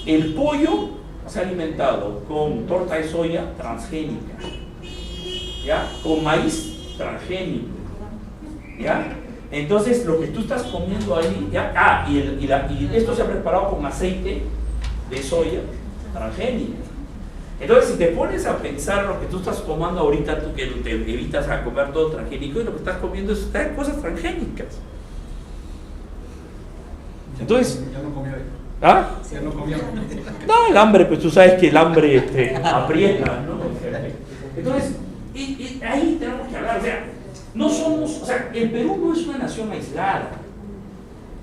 A: El pollo se ha alimentado con torta de soya transgénica, ¿ya? Con maíz transgénico, ¿ya? Entonces lo que tú estás comiendo ahí, ¿ya? Y esto se ha preparado con aceite de soya transgénica. Entonces, si te pones a pensar lo que tú estás tomando ahorita, tú que te evitas a comer todo transgénico, y lo que estás comiendo es cosas transgénicas. Entonces,
B: ya no comía.
A: ¿ah?
B: Ya no comía.
A: No, el hambre, pues tú sabes que el hambre aprieta, ¿no? Entonces, y ahí tenemos que hablar, el Perú no es una nación aislada.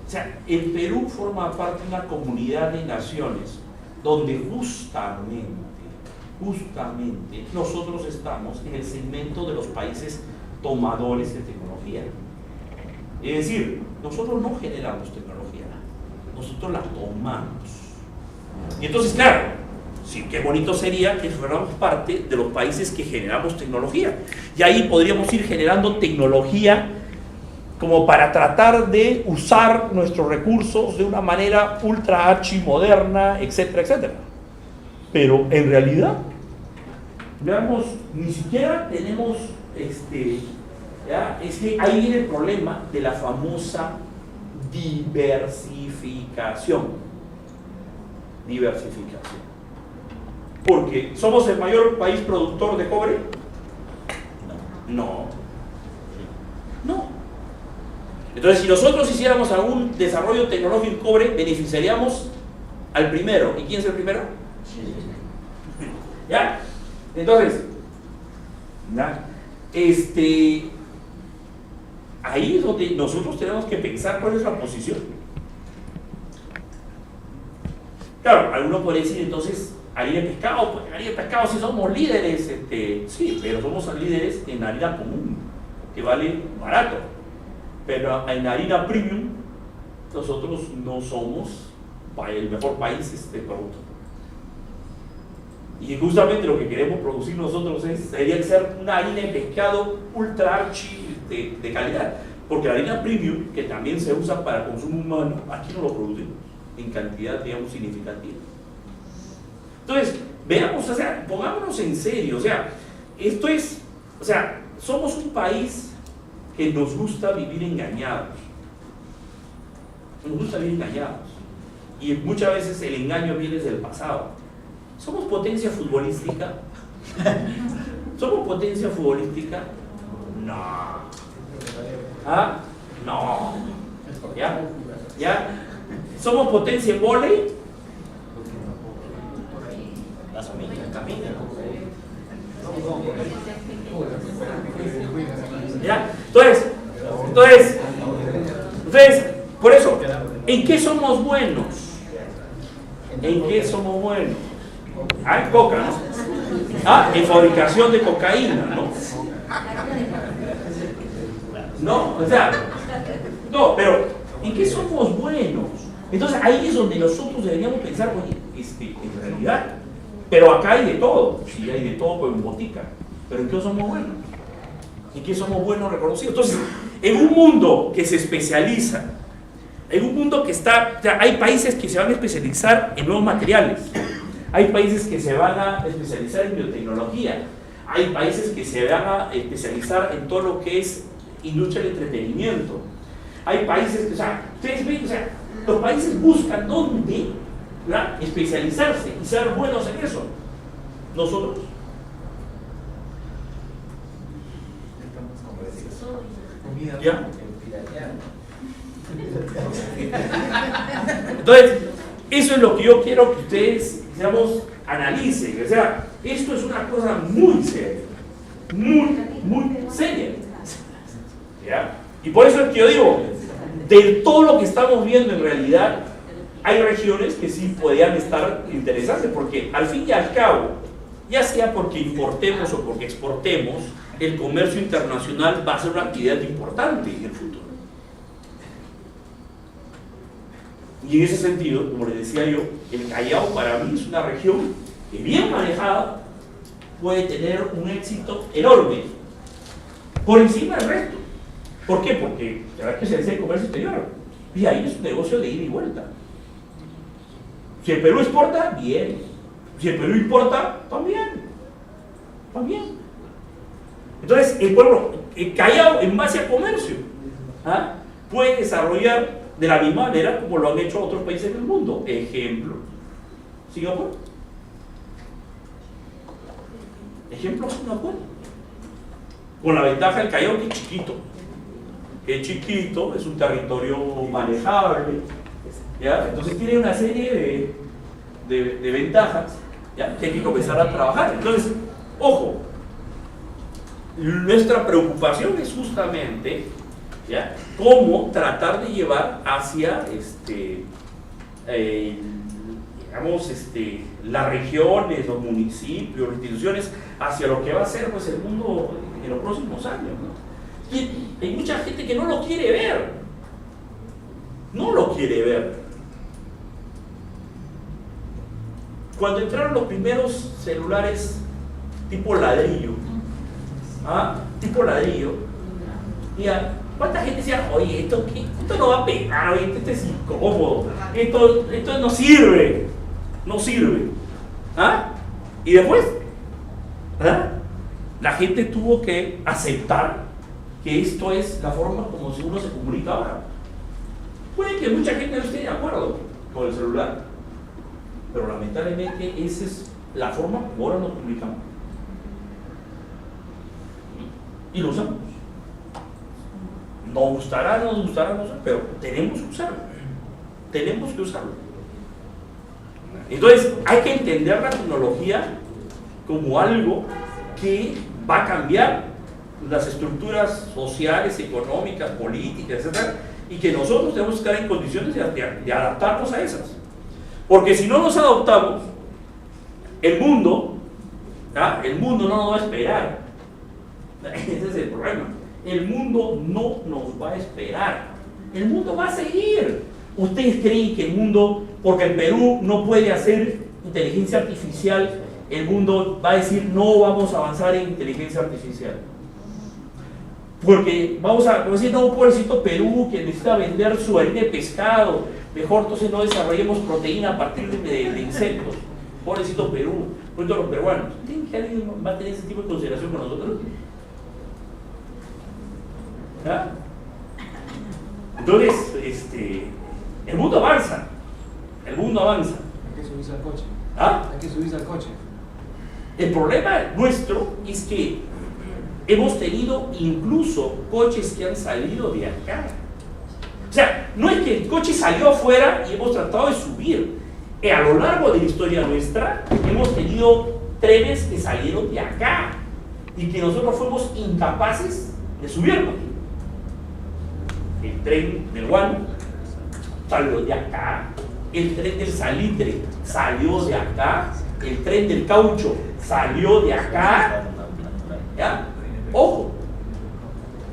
A: O sea, el Perú forma parte de una comunidad de naciones donde justamente nosotros estamos en el segmento de los países tomadores de tecnología. Es decir, nosotros no generamos tecnología, nosotros la tomamos. Y entonces, claro, sí, qué bonito sería que fuéramos parte de los países que generamos tecnología. Y ahí podríamos ir generando tecnología como para tratar de usar nuestros recursos de una manera ultra archi moderna, etcétera, etcétera. Pero en realidad, veamos, ni siquiera tenemos ¿ya? Es que ahí viene el problema de la famosa diversificación. Porque ¿somos el mayor país productor de cobre? No. Entonces, si nosotros hiciéramos algún desarrollo tecnológico en cobre, beneficiaríamos al primero. ¿Y quién es el primero? ¿Ya? Entonces, ¿ya? Ahí es donde nosotros tenemos que pensar cuál es la posición. Claro, algunos pueden decir entonces harina de pescado, pues harina de pescado si somos líderes, sí, pero somos líderes en harina común, ¿ok? que vale barato. Pero en harina premium, nosotros no somos el mejor país producto. Y justamente lo que queremos producir nosotros sería ser una harina de pescado ultra archi de calidad. Porque la harina premium, que también se usa para consumo humano, aquí no lo producimos en cantidad, digamos, significativa. Entonces, veamos, o sea, pongámonos en serio, o sea, esto es, o sea, somos un país que nos gusta vivir engañados. Nos gusta vivir engañados. Y muchas veces el engaño viene desde el pasado. ¿Somos potencia futbolística? ¿Somos potencia futbolística? No. ¿Ah? No. ¿Ya? ¿Ya? ¿Somos potencia en vóley?
G: Las hormigas caminan.
A: ¿Ya? Entonces, por eso, ¿en qué somos buenos? ¿En qué somos buenos? Ah, en coca, ¿no? Ah, en fabricación de cocaína, ¿no? No, o sea, no, pero ¿en qué somos buenos? Entonces ahí es donde nosotros deberíamos pensar, oye, en realidad, pero acá hay de todo, sí hay de todo pues, en botica, pero ¿en qué somos buenos? ¿En qué somos buenos reconocidos? Entonces, en un mundo que se especializa, en un mundo que está, o sea, hay países que se van a especializar en nuevos materiales, hay países que se van a especializar en biotecnología, hay países que se van a especializar en todo lo que es industria del entretenimiento, hay países que, o sea, ustedes ven, o sea, los países buscan dónde, ¿verdad?, especializarse y ser buenos en eso. Nosotros ¿ya? Entonces, eso es lo que yo quiero que ustedes, digamos, analicen. O sea, esto es una cosa muy seria, muy seria. ¿Ya? Y por eso es que yo digo, de todo lo que estamos viendo en realidad, hay regiones que sí podrían estar interesantes, porque al fin y al cabo, ya sea porque importemos o porque exportemos, el comercio internacional va a ser una actividad importante en el futuro. Y en ese sentido, como les decía yo, el Callao para mí es una región que bien manejada puede tener un éxito enorme por encima del resto. ¿Por qué? Porque la verdad es que se dice el comercio exterior y ahí es un negocio de ida y vuelta. Si el Perú exporta, bien. Si el Perú importa, también. Entonces, el pueblo, el Callao, en base a comercio, ¿ah?, puede desarrollar de la misma manera como lo han hecho otros países del mundo. Ejemplo, Singapur. Ejemplo, Singapur. Con la ventaja del Callao, que es chiquito. Es un territorio manejable, ¿ya? Entonces tiene una serie de ventajas, ¿ya?, que hay que comenzar a trabajar. Entonces, ojo, nuestra preocupación es justamente, ¿ya?, cómo tratar de llevar hacia digamos, las regiones, los municipios, las instituciones, hacia lo que va a ser pues, el mundo en los próximos años, ¿no? Y hay mucha gente que no lo quiere ver. Cuando entraron los primeros celulares tipo ladrillo, ya, ¿cuánta gente decía, oye, esto no va a pegar, oye, esto es incómodo, esto no sirve? ¿Ah? Y después, la gente tuvo que aceptar que esto es la forma como uno se comunica ahora. Puede que mucha gente no esté de acuerdo con el celular, pero lamentablemente esa es la forma como ahora nos comunicamos. Y lo usamos. Nos gustará, no sé, pero tenemos que usarlo. Entonces, hay que entender la tecnología como algo que va a cambiar las estructuras sociales, económicas, políticas, etc. Y que nosotros tenemos que estar en condiciones de adaptarnos a esas. Porque si no nos adaptamos, el mundo no nos va a esperar. Ese es el problema. el mundo no nos va a esperar. El mundo va a seguir. ¿Ustedes creen que el mundo, porque el Perú no puede hacer inteligencia artificial, el mundo va a decir no vamos a avanzar en inteligencia artificial? Porque vamos a decir, no, pobrecito Perú que necesita vender su harina de pescado, mejor entonces no desarrollemos proteína a partir de insectos. Pobrecito Perú, pobrecito los peruanos. ¿Creen que alguien va a tener ese tipo de consideración con nosotros? ¿Ah? Entonces, el mundo avanza. El mundo avanza.
E: Hay que subirse al coche.
A: ¿Ah?
E: Hay que subirse al coche.
A: El problema nuestro es que hemos tenido incluso coches que han salido de acá. O sea, no es que el coche salió afuera y hemos tratado de subir. A lo largo de la historia nuestra hemos tenido trenes que salieron de acá y que nosotros fuimos incapaces de subirnos. El tren del Guano salió de acá, el tren del salitre salió de acá, el tren del caucho salió de acá. ¿Ya? Ojo.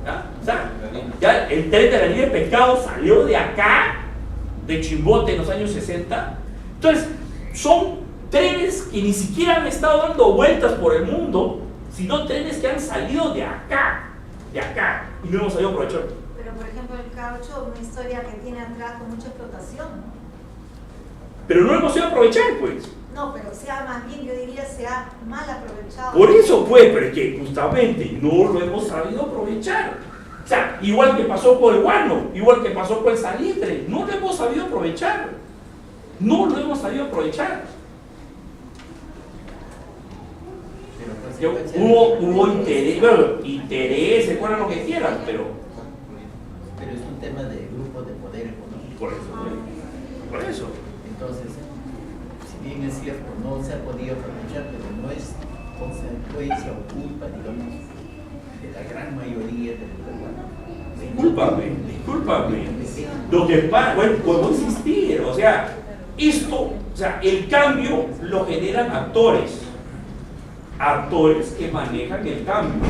A: ¿Ya? O sea, ya el tren de la línea de pescado salió de acá, de Chimbote en los años 60. Entonces, son trenes que ni siquiera han estado dando vueltas por el mundo, sino trenes que han salido de acá, y no hemos sabido aprovechar.
C: Pero por ejemplo el caucho, una historia que tiene atrás con mucha explotación.
A: Pero no lo hemos sabido aprovechar, pues.
C: No, pero más bien yo diría se ha mal aprovechado.
A: Por eso, pues, pero es que justamente no lo hemos sabido aprovechar. O sea, igual que pasó con el guano, igual que pasó con el salitre, no lo hemos sabido aprovechar. No lo hemos sabido aprovechar. Hubo interés, bueno, interés, se cuelan lo que quieran, pero
G: es un tema de grupos de poder económico.
A: Por eso.
G: Entonces, si bien es cierto, no se ha podido aprovechar, pero no es consecuencia o culpa, digamos, de la gran mayoría de los peruanos.
A: Discúlpame. Lo que pasa, bueno, puedo insistir, o sea, el cambio lo generan actores que manejan el cambio.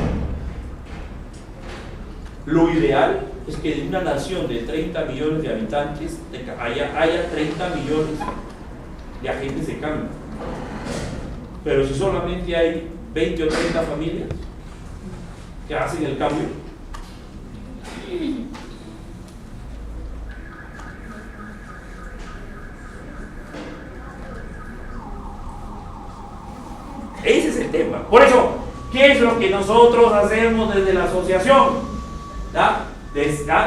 A: Lo ideal es que en una nación de 30 millones de habitantes haya 30 millones de agentes de cambio. Pero si solamente hay 20 o 30 familias que hacen el cambio, ese es el tema. Por eso, ¿qué es lo que nosotros hacemos desde la asociación?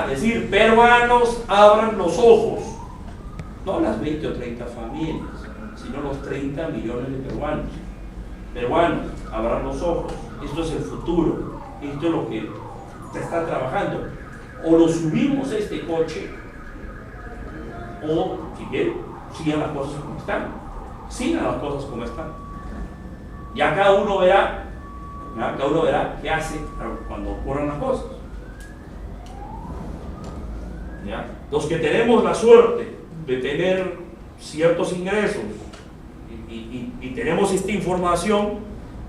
A: Decir, peruanos, abran los ojos. No las 20 o 30 familias, sino los 30 millones de peruanos. Peruanos, abran los ojos. Esto es el futuro. Esto es lo que se está trabajando. O lo subimos a este coche, o si quieren, sigan las cosas como están. Sigan las cosas como están. Ya cada uno verá qué hace cuando ocurran las cosas. ¿Ya? Los que tenemos la suerte de tener ciertos ingresos y tenemos esta información,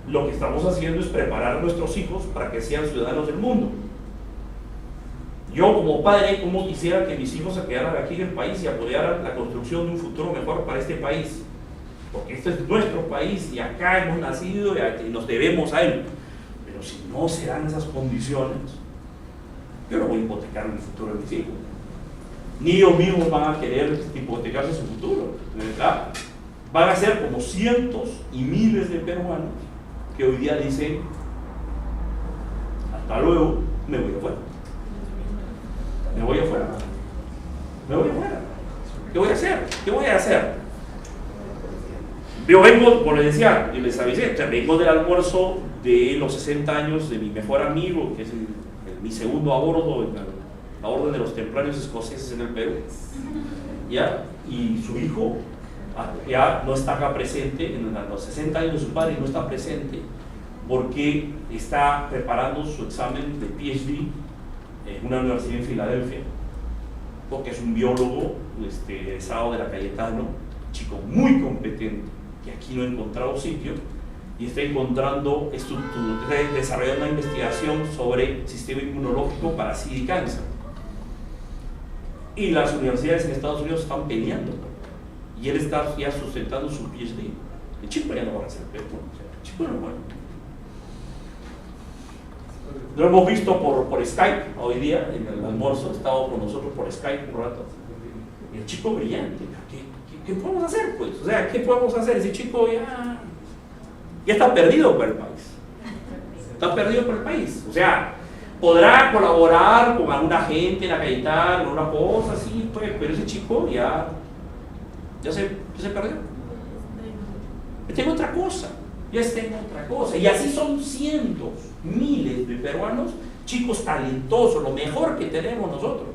A: lo que estamos haciendo es preparar a nuestros hijos para que sean ciudadanos del mundo. Yo como padre, ¿cómo quisiera que mis hijos se quedaran aquí en el país y apoyaran la construcción de un futuro mejor para este país? Porque este es nuestro país y acá hemos nacido y nos debemos a él. Pero si no se dan esas condiciones, yo no voy a hipotecar el futuro de mis hijos. Ni ellos mismos van a querer hipotecarse su futuro, ¿verdad? Van a ser como cientos y miles de peruanos que hoy día dicen, hasta luego, me voy afuera. Me voy afuera. ¿Qué voy a hacer? ¿Qué voy a hacer? Yo vengo, como les decía, y les avisé, vengo del almuerzo de los 60 años de mi mejor amigo, que es mi segundo a bordo en la Orden de los Templarios Escoceses en el Perú, ¿ya? Y su hijo ya no está acá presente, en los 60 años de su padre no está presente, porque está preparando su examen de PhD en una universidad en Filadelfia, porque es un biólogo egresado de la Cayetano, chico muy competente, que aquí no ha encontrado sitio, y está encontrando, está desarrollando una investigación sobre sistema inmunológico para SIDA y cáncer. Y las universidades en Estados Unidos están peleando. Y él está ya sustentando su PhD. El chico ya no va a hacer PhD. El chico no va. Lo hemos visto por Skype hoy día, en el almuerzo. Ha estado con nosotros por Skype un rato. Y el chico brillante. ¿Qué podemos hacer, pues? O sea, ¿qué podemos hacer? Ese chico ya está perdido por el país. Está perdido por el país. O sea, podrá colaborar con alguna gente en la Cayetana, con una cosa así, pues, pero ese chico ya se perdió. Está en otra cosa. Ya está en otra cosa. Y así son cientos, miles de peruanos, chicos talentosos, lo mejor que tenemos nosotros.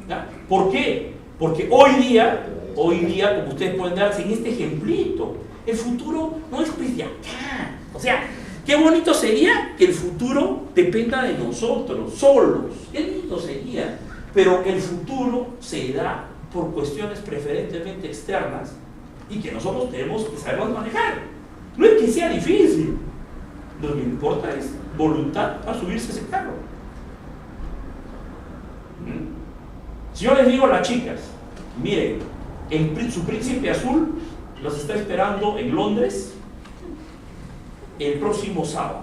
A: ¿Ya? ¿Por qué? Porque hoy día, como ustedes pueden darse en este ejemplito, el futuro no es pues de acá. O sea, qué bonito sería que el futuro dependa de nosotros, solos. Qué lindo sería. Pero el futuro se da por cuestiones preferentemente externas y que nosotros tenemos que saber manejar. No es que sea difícil. Lo que importa es voluntad para subirse a ese carro. Si yo les digo a las chicas, miren, su príncipe azul los está esperando en Londres el próximo sábado.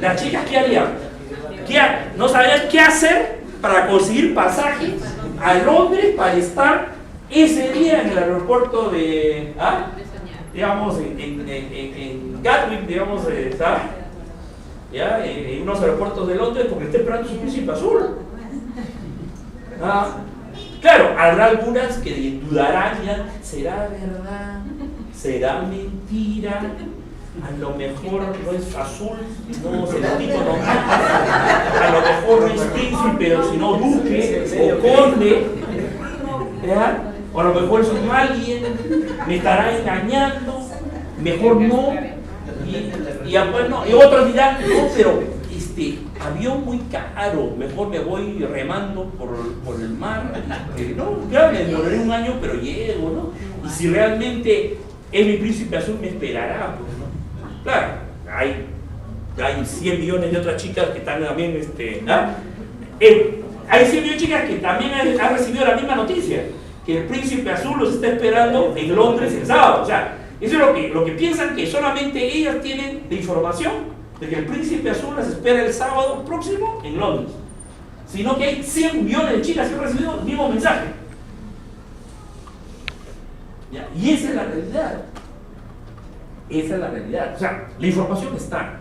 A: Las chicas, ¿qué harían? No sabrían qué hacer para conseguir pasajes a Londres para estar ese día en el aeropuerto de, digamos, en Gatwick, digamos, ¿sabes? ¿Ya? En unos aeropuertos de Londres porque está esperando su príncipe azul. Claro, habrá algunas que dudarán, dirán, ¿será verdad? ¿Será mentira? A lo mejor no es azul, no será tipo normal. A lo mejor no es príncipe, sino duque o conde. ¿Ya? O a lo mejor es un alguien, me estará engañando, mejor no. Y otros dirán, no, pero avión muy caro, mejor me voy remando por el mar. No, claro, me demoraré un año, pero llego, ¿no? Y si realmente es mi príncipe azul, me esperará, pues, ¿no? Claro, hay 100 millones de otras chicas que están también, hay 100 millones de chicas que también han recibido la misma noticia, que el príncipe azul los está esperando en Londres el sábado. O sea, eso es lo que piensan, que solamente ellas tienen de información de que el príncipe azul las espera el sábado próximo en Londres, sino que hay 100 millones de chicas que han recibido el mismo mensaje. ¿Ya? Y esa es la realidad. Esa es la realidad. O sea, la información está.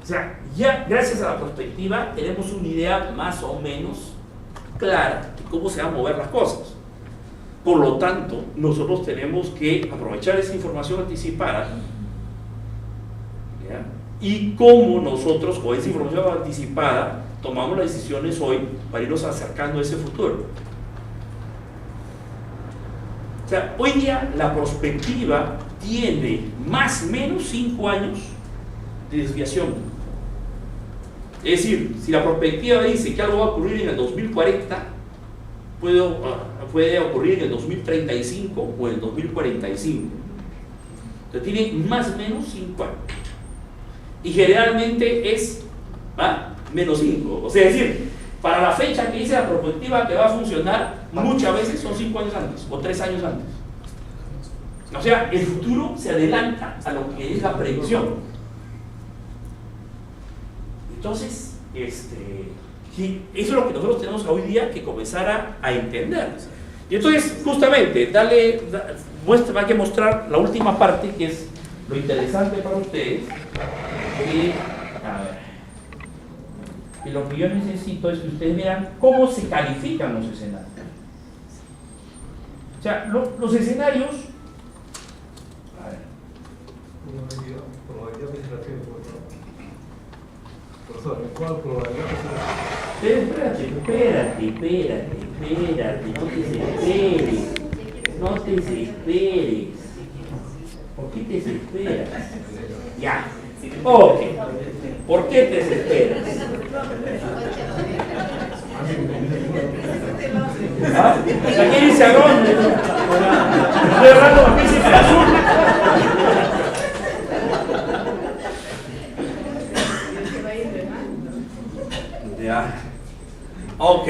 A: O sea, ya gracias a la perspectiva tenemos una idea más o menos clara de cómo se van a mover las cosas. Por lo tanto, nosotros tenemos que aprovechar esa información anticipada, ¿ya? Y cómo nosotros con esa información anticipada tomamos las decisiones hoy para irnos acercando a ese futuro. O sea, hoy día la perspectiva tiene más o menos 5 años de desviación. Es decir, si la perspectiva dice que algo va a ocurrir en el 2040, puede ocurrir en el 2035 o en el 2045. Entonces tiene más o menos 5 años. Y generalmente es menos 5. O sea, es decir, para la fecha que dice la perspectiva que va a funcionar, muchas veces son 5 años antes o 3 años antes. O sea, el futuro se adelanta a lo que es la predicción. Entonces, eso es lo que nosotros tenemos hoy día que comenzar a entender. Y entonces, justamente, hay que mostrar la última parte, que es lo interesante para ustedes. Y lo que yo necesito es que ustedes vean cómo se califican los escenarios. O sea, los escenarios. A ver.
B: Probabilidad administrativa, profesor, ¿cuál probabilidad?
A: Espérate, no te desesperes. ¿Por qué te desesperas? Ya. Ok. ¿Por qué te desesperas? Aquí dice a dónde. Estoy hablando de príncipe azul. Ya. Ok.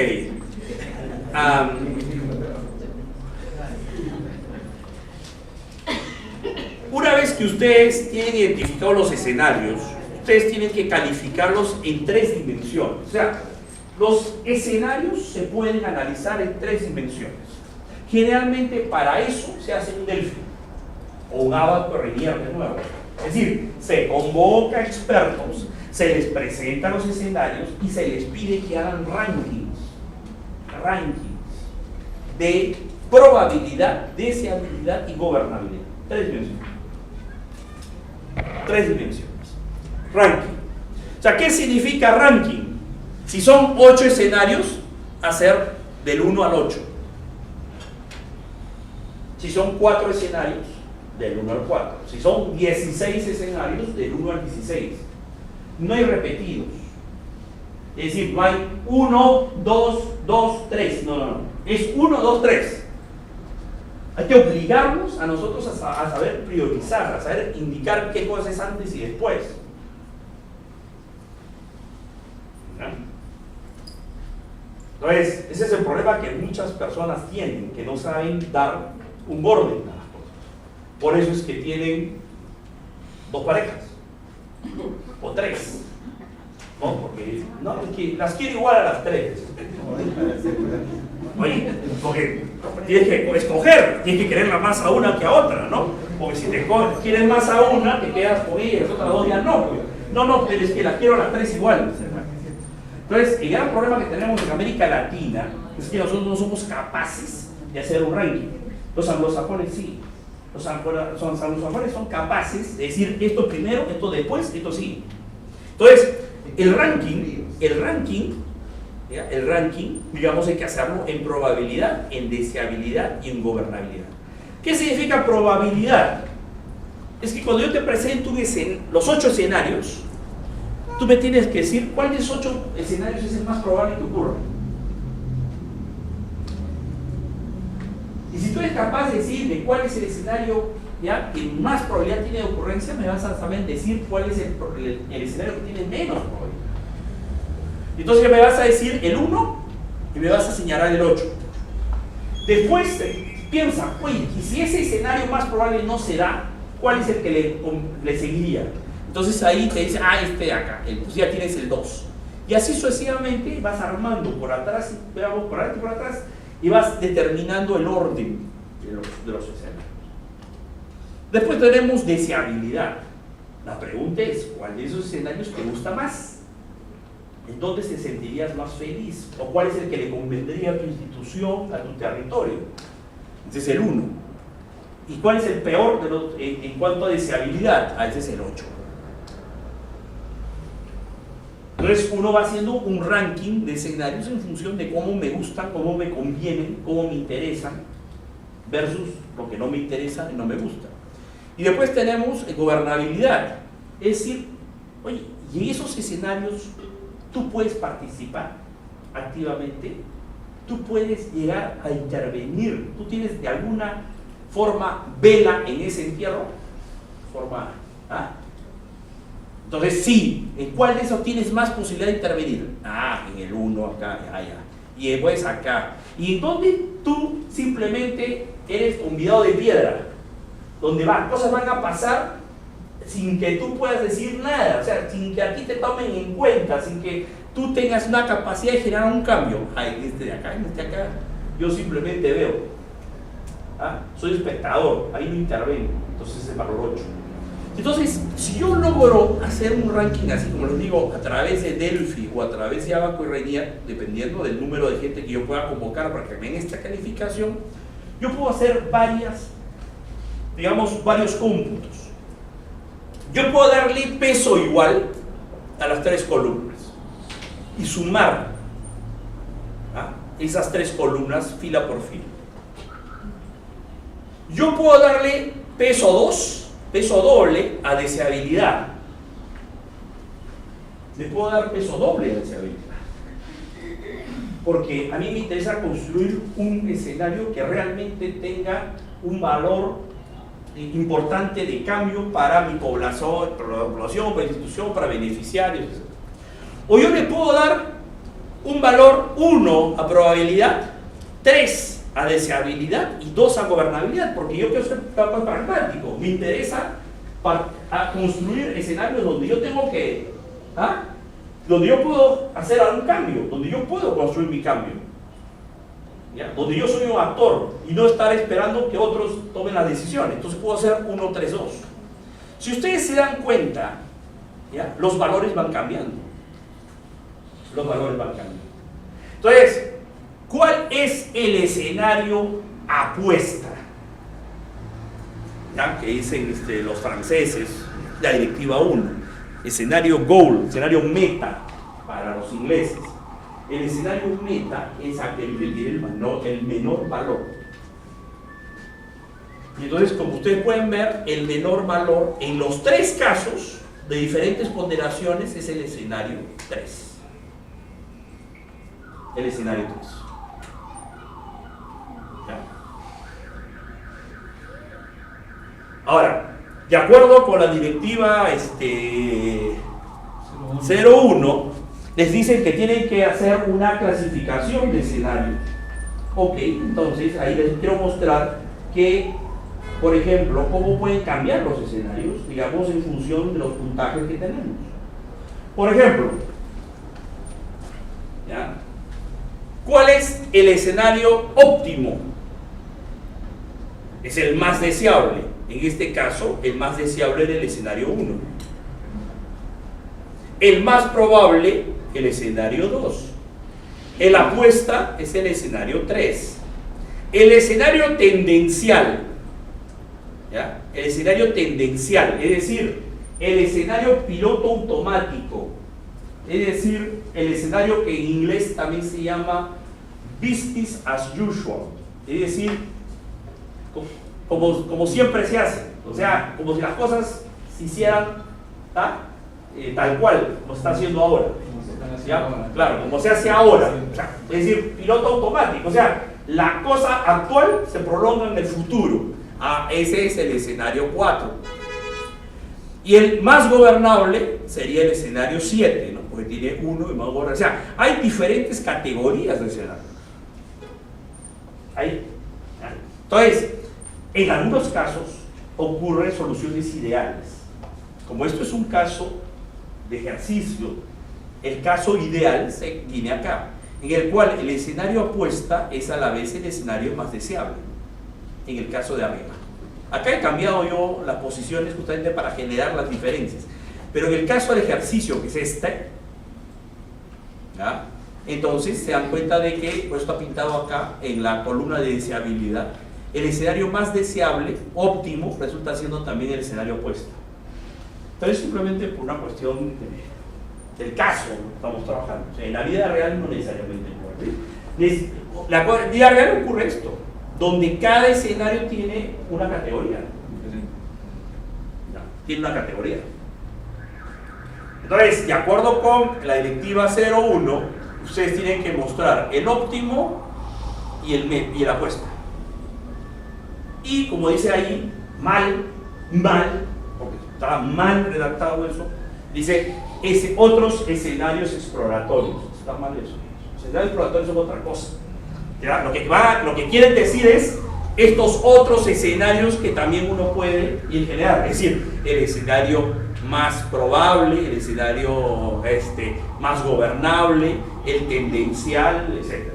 A: Una vez que ustedes tienen identificados los escenarios, ustedes tienen que calificarlos en 3 dimensiones. O sea, los escenarios se pueden analizar en 3 dimensiones. Generalmente para eso se hace un Delphi o un Abaco Renier de nuevo. Es decir, se convoca a expertos, se les presenta los escenarios y se les pide que hagan rankings de probabilidad, deseabilidad y gobernabilidad. 3 dimensiones. 3 dimensiones. Ranking. O sea, ¿qué significa ranking? Si son 8 escenarios, hacer del 1 al 8. Si son 4 escenarios, del 1 al 4. Si son 16 escenarios, del 1 al 16. No hay repetidos. Es decir, no hay 1, 2, 2, 3. No. Es 1, 2, 3. Hay que obligarnos a nosotros a saber priorizar, a saber indicar qué cosas es antes y después. Entonces, ese es el problema que muchas personas tienen, que no saben dar un orden a las cosas. Por eso es que tienen 2 parejas o 3, ¿no? Porque no, es que las quiero igual a las 3. Oye, porque tienes que escoger, tienes que quererla más a una que a otra, ¿no? Porque si te quieres más a una, te quedas con ella, las otras 2 ya no. No, pero es que las quiero a las 3 igual. Entonces, el gran problema que tenemos en América Latina es que nosotros no somos capaces de hacer un ranking. Los anglosajones sí. Los anglosajones son capaces de decir esto primero, esto después, esto sí. Entonces, el ranking, digamos, hay que hacerlo en probabilidad, en deseabilidad y en gobernabilidad. ¿Qué significa probabilidad? Es que cuando yo te presento los 8 escenarios, tú me tienes que decir cuál de esos 8 escenarios es el más probable que ocurra. Y si tú eres capaz de decir de cuál es el escenario que más probabilidad tiene de ocurrencia, me vas a saber decir cuál es el escenario que tiene menos probabilidad. Entonces me vas a decir el 1 y me vas a señalar el 8. Después piensa, oye, y si ese escenario más probable no se da, ¿cuál es el que le seguiría? Entonces ahí te dice, este de acá, pues ya tienes el 2. Y así sucesivamente vas armando por atrás, por adelante y por atrás, y vas determinando el orden de los escenarios. Después tenemos deseabilidad. La pregunta es, ¿cuál de esos escenarios te gusta más? ¿En dónde te sentirías más feliz? ¿O cuál es el que le convendría a tu institución, a tu territorio? Ese es el 1. ¿Y cuál es el peor en cuanto a deseabilidad? Ese es el 8. Entonces uno va haciendo un ranking de escenarios en función de cómo me gustan, cómo me convienen, cómo me interesan, versus lo que no me interesa y no me gusta. Y después tenemos gobernabilidad. Es decir, oye, y en esos escenarios tú puedes participar activamente, tú puedes llegar a intervenir, tú tienes de alguna forma vela en ese entierro, forma A. Entonces sí, ¿en cuál de esos tienes más posibilidad de intervenir? En el 1, acá, allá. Y después acá. Y en donde tú simplemente eres convidado de piedra, donde cosas van a pasar sin que tú puedas decir nada, o sea, sin que a ti te tomen en cuenta, sin que tú tengas una capacidad de generar un cambio. En este de acá, yo simplemente veo. Soy espectador, ahí no intervengo. Entonces es el valor 8. Entonces, si yo logro hacer un ranking así, como les digo, a través de Delphi o a través de Abaco y Renier, dependiendo del número de gente que yo pueda convocar para que me den esta calificación, yo puedo hacer varios cómputos. Yo puedo darle peso igual a las 3 columnas y sumar esas 3 columnas fila por fila. Yo puedo darle peso doble a deseabilidad. Le puedo dar peso doble a deseabilidad. porque a mí me interesa construir un escenario que realmente tenga un valor importante de cambio para mi población, para la institución, para beneficiarios, etc. O yo le puedo dar un valor 1 a probabilidad, 3 a deseabilidad y 2 a gobernabilidad, porque yo quiero ser pragmático. Me interesa construir escenarios donde yo tengo que, donde yo puedo hacer algún cambio, donde yo puedo construir mi cambio, ¿ya? Donde yo soy un actor y no estar esperando que otros tomen las decisiones. Entonces puedo hacer 1, 3, 2. Si ustedes se dan cuenta, ¿ya? Los valores van cambiando. Los valores van cambiando. Entonces, ¿cuál es el escenario apuesta? ¿Ya? Que dicen los franceses, la directiva 1, escenario goal, escenario meta para los ingleses. El escenario meta es aquel que tiene el menor valor. Y entonces, como ustedes pueden ver, el menor valor en los 3 casos de diferentes ponderaciones es el escenario 3. El escenario 3. ¿Ya? Ahora, de acuerdo con la directiva 01, les dicen que tienen que hacer una clasificación de escenario. Ok, entonces ahí les quiero mostrar que, por ejemplo, cómo pueden cambiar los escenarios, digamos, en función de los puntajes que tenemos. Por ejemplo, ¿ya? ¿Cuál es el escenario óptimo? Es el más deseable. En este caso, el más deseable es el escenario 1. El más probable, el escenario 2. El apuesta es el escenario 3. El escenario tendencial, ¿ya? El escenario tendencial, es decir, el escenario piloto automático, es decir, el escenario que en inglés también se llama business as usual, es decir, como siempre se hace, o sea, como si las cosas se hicieran tal cual, como se está haciendo ahora. ¿Ya? Claro, como se hace ahora, o sea, es decir, piloto automático, o sea, la cosa actual se prolonga en el futuro. Ese es el escenario 4. Y el más gobernable sería el escenario 7, ¿no? Porque tiene 1 y más gobernable. O sea, hay diferentes categorías de escenario. Entonces, en algunos casos ocurren soluciones ideales. Como esto es un caso de ejercicio, el caso ideal se viene acá, en el cual el escenario apuesta es a la vez el escenario más deseable, en el caso de arriba. Acá he cambiado yo las posiciones justamente para generar las diferencias, pero en el caso del ejercicio, que es este, ¿ya? Entonces se dan cuenta de que, pues está pintado acá en la columna de deseabilidad, el escenario más deseable, óptimo, resulta siendo también el escenario opuesto. Entonces, simplemente por una cuestión del caso que estamos trabajando. O sea, en la vida real no necesariamente ocurre. En la vida real ocurre esto, donde cada escenario tiene una categoría. Tiene una categoría. Entonces, de acuerdo con la directiva 01, ustedes tienen que mostrar el óptimo y el apuesta. Y como dice ahí, mal, porque está mal redactado eso, dice otros escenarios exploratorios. Está mal eso. Los escenarios exploratorios son otra cosa. ¿Ya? Lo que quieren decir es estos otros escenarios que también uno puede ir generar. Es decir, el escenario más probable, el escenario más gobernable, el tendencial, etc.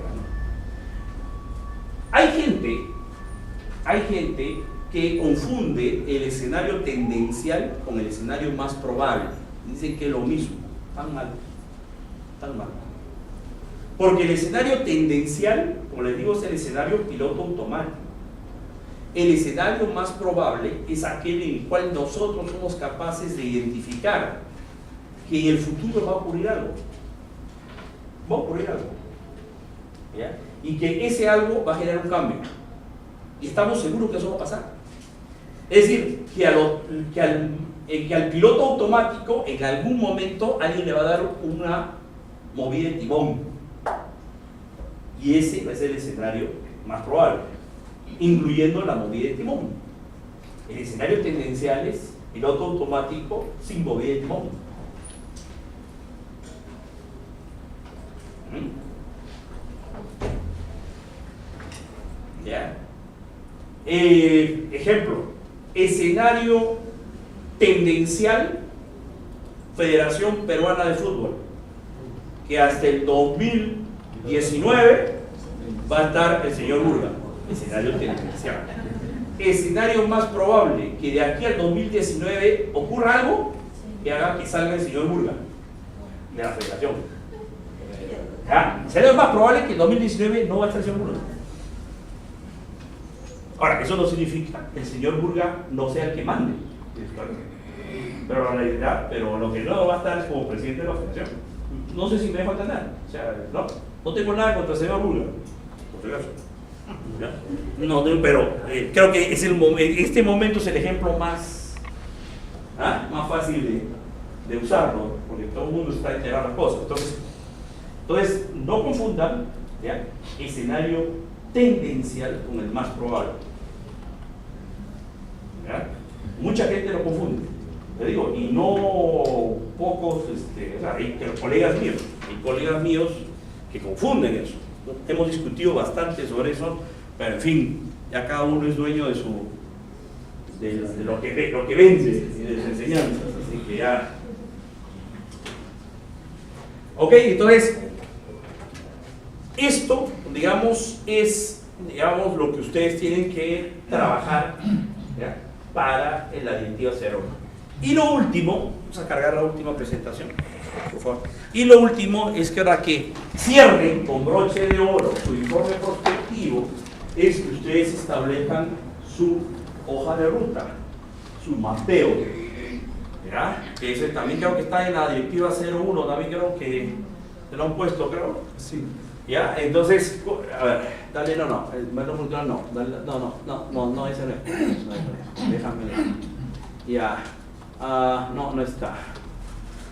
A: Hay gente que confunde el escenario tendencial con el escenario más probable. Dicen que es lo mismo. Tan mal. Porque el escenario tendencial, como les digo, es el escenario piloto automático. El escenario más probable es aquel en el cual nosotros somos capaces de identificar que en el futuro va a ocurrir algo. ¿Ya? Y que ese algo va a generar un cambio. Y estamos seguros que eso va a pasar. Es decir, que al piloto automático en algún momento alguien le va a dar una movida de timón. Y ese va a ser el escenario más probable, incluyendo la movida de timón. El escenario tendencial es piloto automático sin movida de timón. ¿Ya? Ejemplo, escenario tendencial, Federación Peruana de Fútbol, que hasta el 2019 va a estar el señor Murga. Escenario tendencial. Escenario más probable, que de aquí al 2019 ocurra algo que haga que salga el señor Murga de la Federación. ¿Ya? Escenario más probable que en 2019 no va a estar el señor Murga. Ahora, eso no significa que el señor Murga no sea el que mande, pero la realidad, pero lo que no va a estar es como presidente de la Federación. No sé si me dejo entender, o sea, no tengo nada contra el señor Murga, por si acaso. No, pero creo que es este momento es el ejemplo más fácil de usarlo, porque todo el mundo está enterando las cosas. Entonces no confundan, ¿ya?, escenario tendencial con el más probable. ¿Ya? Mucha gente lo confunde, te digo, y no pocos, o sea, hay colegas míos que confunden eso. Hemos discutido bastante sobre eso, pero en fin, ya cada uno es dueño de lo que vende y de sus enseñanzas, así que ya. Ok, entonces, esto, digamos, es lo que ustedes tienen que trabajar, ¿ya?, para la directiva 01. Y lo último, vamos a cargar la última presentación, por favor. Y lo último es que ahora que cierren con broche de oro su informe prospectivo, es que ustedes establezcan su hoja de ruta, su mapeo, ¿ya? Que ese también creo que está en la directiva 01, también creo que se lo han puesto, creo. Sí. ¿Ya? Entonces, a ver, dale, no, ese no es, déjame ver. Ya, no está.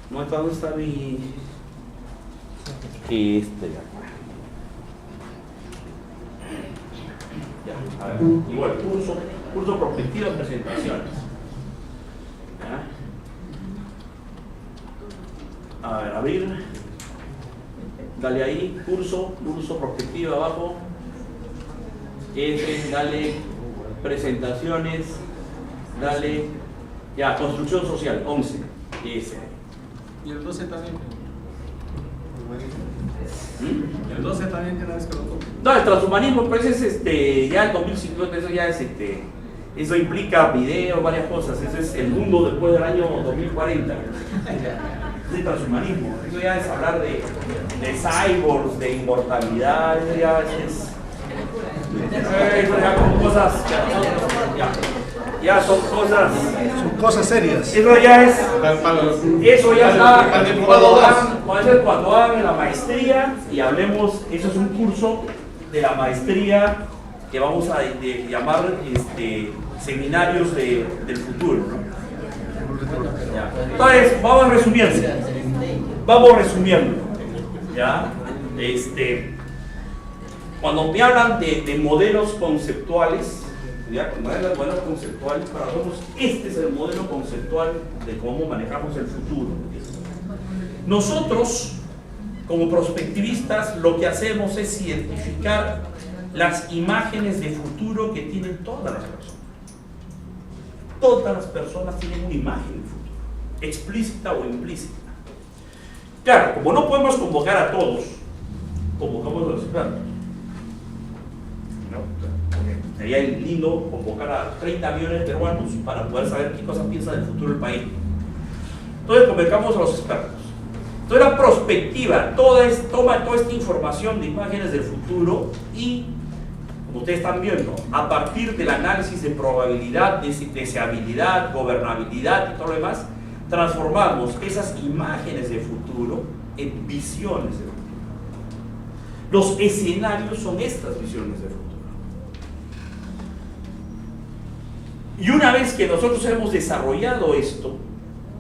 A: ¿Dónde está mi...? Ya, a ver, igual, curso prospectivo de presentaciones. ¿Ya? A ver, abrir. Dale ahí, curso prospectivo abajo. Dale presentaciones. Dale, ya, construcción social, 11. Ese.
B: Y el 12 también. El 12 también tiene una vez que lo toque.
A: No, el transhumanismo, pues es ya el 2050, eso ya es eso implica video, varias cosas. Ese es el mundo después del año 2040. De transhumanismo, eso ya es hablar de cyborgs, de inmortalidad, eso ya son cosas ya son cosas
B: serias.
A: Eso ya está cuando hagan la maestría y hablemos. Eso es un curso de la maestría que vamos a llamar seminarios del futuro, ¿no? Ya. Entonces, vamos resumiendo, ¿ya? Cuando me hablan de modelos conceptuales, ¿ya? Cuando hablan de modelos conceptuales, para nosotros este es el modelo conceptual de cómo manejamos el futuro. Nosotros, como prospectivistas, lo que hacemos es identificar las imágenes de futuro que tienen todas las personas. Todas las personas tienen una imagen de futuro, explícita o implícita. Claro, como no podemos convocar a todos, convocamos a los expertos. ¿No? Sería lindo convocar a 30 millones de peruanos para poder saber qué cosas piensa del futuro del país. Entonces convocamos a los expertos. Entonces la prospectiva toma toda esta información de imágenes del futuro y, como ustedes están viendo, a partir del análisis de probabilidad, deseabilidad, gobernabilidad y todo lo demás, transformamos esas imágenes de futuro en visiones de futuro. Los escenarios son estas visiones de futuro. Y una vez que nosotros hemos desarrollado esto,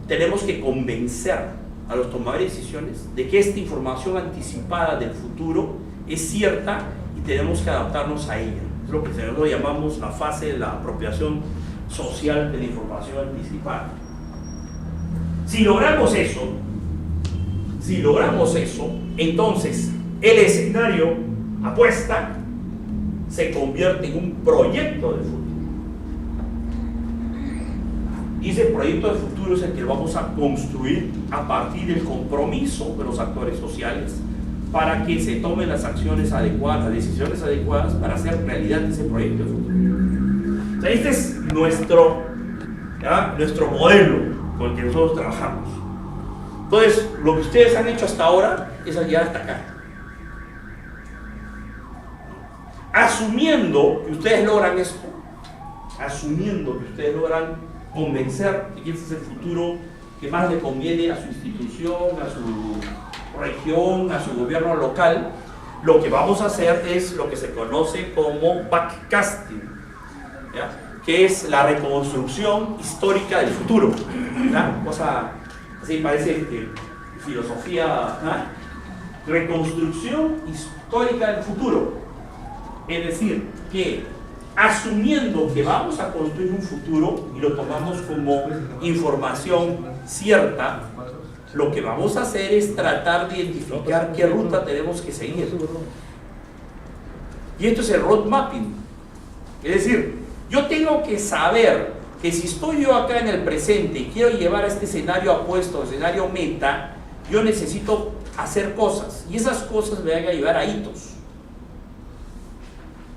A: tenemos que convencer a los tomadores de decisiones de que esta información anticipada del futuro es cierta y tenemos que adaptarnos a ella. Es lo que nosotros llamamos la fase de la apropiación social de la información anticipada. Si logramos eso, entonces el escenario apuesta se convierte en un proyecto de futuro. Y ese proyecto de futuro es el que vamos a construir a partir del compromiso de los actores sociales para que se tomen las acciones adecuadas, las decisiones adecuadas para hacer realidad ese proyecto de futuro. O sea, este es nuestro modelo con el que nosotros trabajamos. Entonces, lo que ustedes han hecho hasta ahora es llegar hasta acá. Asumiendo que ustedes logran esto, asumiendo que ustedes logran convencer de que ese es el futuro que más le conviene a su institución, a su región, a su gobierno local, lo que vamos a hacer es lo que se conoce como backcasting, ¿ya? Que es la reconstrucción histórica del futuro. ¿Ya? Cosa así parece filosofía, ¿no? Reconstrucción histórica del futuro. Es decir, que asumiendo que vamos a construir un futuro y lo tomamos como información cierta, lo que vamos a hacer es tratar de identificar qué ruta tenemos que seguir. Y esto es el road mapping. Es decir, yo tengo que saber que si estoy yo acá en el presente y quiero llevar a este escenario apuesto, escenario meta, yo necesito hacer cosas. Y esas cosas me van a llevar a hitos.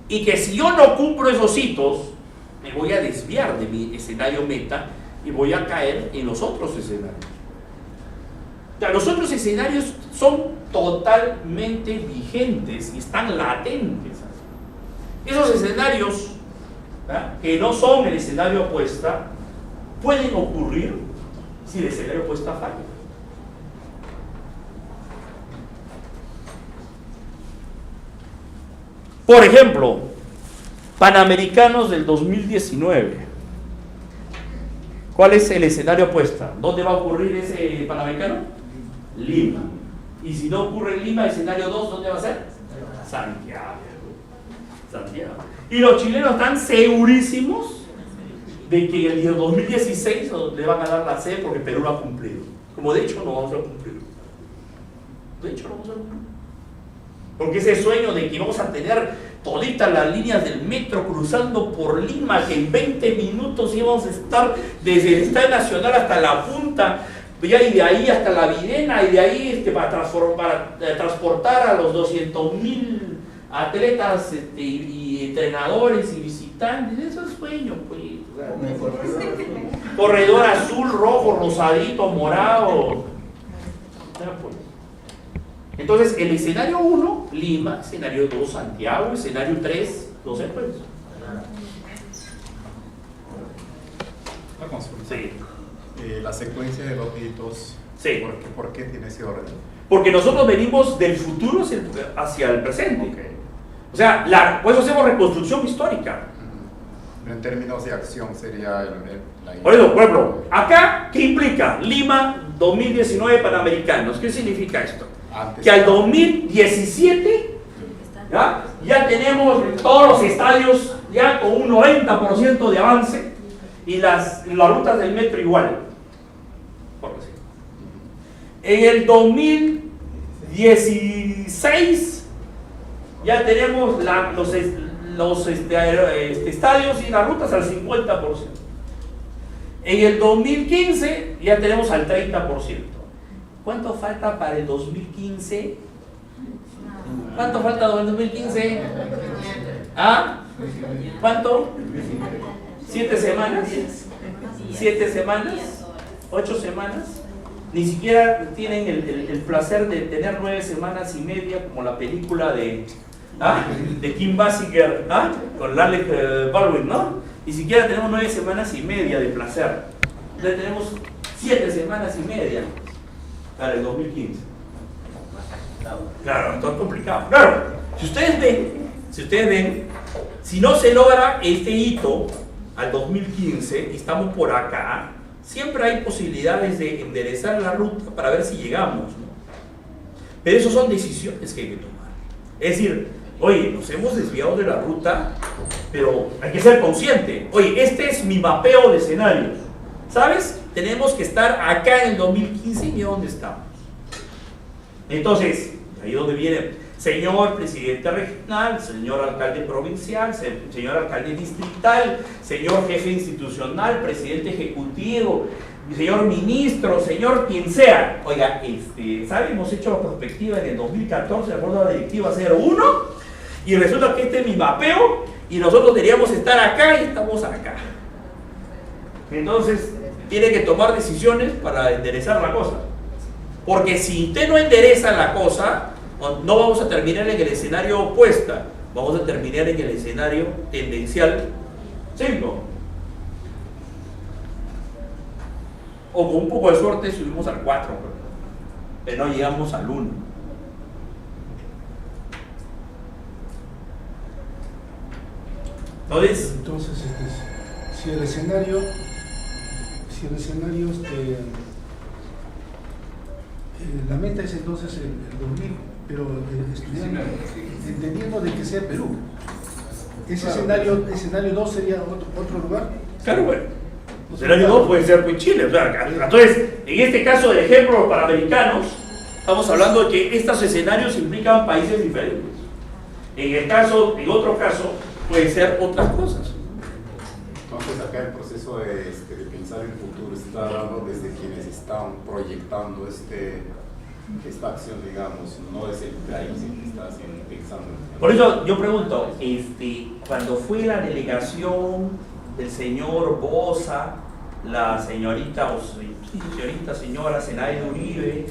A: Y que si yo no cumplo esos hitos, me voy a desviar de mi escenario meta y voy a caer en los otros escenarios. O sea, los otros escenarios son totalmente vigentes y están latentes. Esos escenarios, ¿verdad?, que no son el escenario apuesta, pueden ocurrir si el escenario apuesta falla. Por ejemplo, Panamericanos del 2019. ¿Cuál es el escenario apuesta? ¿Dónde va a ocurrir ese Panamericano? Lima. Y si no ocurre en Lima, escenario 2, ¿dónde va a ser? Santiago. Y los chilenos están segurísimos de que el 2016 le van a dar la C porque Perú lo ha cumplido. Como de hecho no vamos a cumplir. Porque ese sueño de que vamos a tener toditas las líneas del metro cruzando por Lima, que en 20 minutos íbamos a estar desde el Estadio Nacional hasta la punta, y de ahí hasta la Videna, y de ahí para transportar a los 200.000 atletas y entrenadores y visitantes. Eso es sueño, pues. Corredor azul, rojo, rosadito, morado. Entonces, el escenario 1, Lima; escenario 2, Santiago; escenario 3, no sé, pues.
H: La consulta.
A: Sí.
H: La secuencia de los hitos.
A: Sí.
H: ¿Por qué tiene ese orden?
A: Porque nosotros venimos del futuro hacia el presente.
H: Okay.
A: O sea, por eso hacemos reconstrucción histórica.
H: En términos de acción sería
A: Por ejemplo, acá, ¿qué implica? Lima 2019 Panamericanos. ¿Qué significa esto?
H: Antes.
A: Que al 2017 ya tenemos todos los estadios ya con un 90% de avance y las rutas del metro igual. En el 2016 ya tenemos los estadios y las rutas al 50%. En el 2015 ya tenemos al 30%. ¿Cuánto falta para el 2015? ¿Cuánto falta para el 2015? ¿Ah? ¿Cuánto? ¿7 semanas? ¿7 semanas? ¿8 semanas? Ni siquiera tienen el placer de tener 9 semanas y media como la película de Kim Basinger, con Alec Baldwin, ¿no? Ni siquiera tenemos 9 semanas y media de placer. Ya tenemos 7 semanas y media para el 2015. Claro, todo es complicado. Claro, si ustedes ven, si no se logra este hito al 2015 y estamos por acá, siempre hay posibilidades de enderezar la ruta para ver si llegamos, ¿no? Pero eso son decisiones que hay que tomar. Es decir, oye, nos hemos desviado de la ruta, pero hay que ser consciente. Oye, este es mi mapeo de escenarios. ¿Sabes? Tenemos que estar acá en el 2015 y ¿dónde estamos? Entonces, ahí es donde viene, señor presidente regional, señor alcalde provincial, señor alcalde distrital, señor jefe institucional, presidente ejecutivo, señor ministro, señor quien sea. Oiga, ¿sabe? Hemos hecho la perspectiva en el 2014, de acuerdo a la directiva 01, y resulta que este es mi mapeo, y nosotros deberíamos estar acá y estamos acá. Entonces, tiene que tomar decisiones para enderezar la cosa. Porque si usted no endereza la cosa, no vamos a terminar en el escenario opuesto, vamos a terminar en el escenario tendencial 5. O con un poco de suerte subimos al 4, pero no llegamos al 1.
I: Entonces, si el escenario la meta es entonces el 2000, pero entendiendo de que sea Perú, ese escenario 2 sería otro lugar.
A: Claro, bueno. Escenario 2 puede ser en Chile. O sea, entonces, en este caso del ejemplo de los panamericanos, estamos hablando de que estos escenarios implican países diferentes. En otro caso, puede ser otras cosas.
H: Entonces acá el proceso de pensar en el futuro está dando desde quienes están proyectando esta acción, digamos, no es el país en que está pensando.
A: Por eso yo pregunto, cuando fue la delegación del señor Boza, la señora Zenaida Uribe,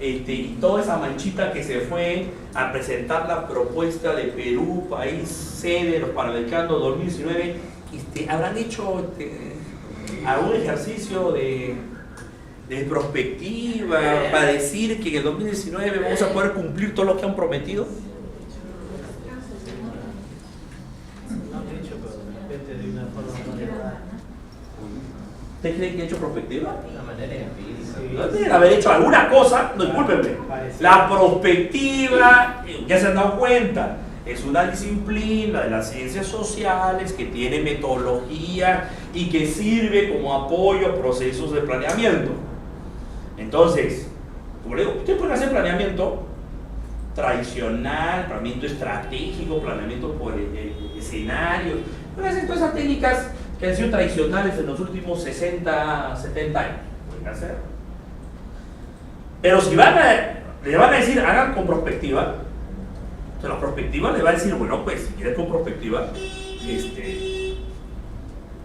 A: y toda esa manchita que se fue a presentar la propuesta de Perú, país sede de los Panamericanos 2019, ¿habrán hecho algún ejercicio de prospectiva para decir que en el 2019 vamos a poder cumplir todo lo que han prometido? ¿Usted cree que han hecho prospectiva?
E: De una manera empírica.
A: No deben haber hecho alguna cosa, no, discúlpenme. La prospectiva, ya se han dado cuenta, es una disciplina de las ciencias sociales que tiene metodología y que sirve como apoyo a procesos de planeamiento. Entonces, como le digo, usted puede hacer planeamiento tradicional, planeamiento estratégico, planeamiento por escenarios, pueden hacer todas esas técnicas que han sido tradicionales en los últimos 60, 70 años. Pueden hacer. Pero si le van a decir, hagan con prospectiva, o sea, la prospectiva le va a decir, bueno, pues, si quieres con prospectiva,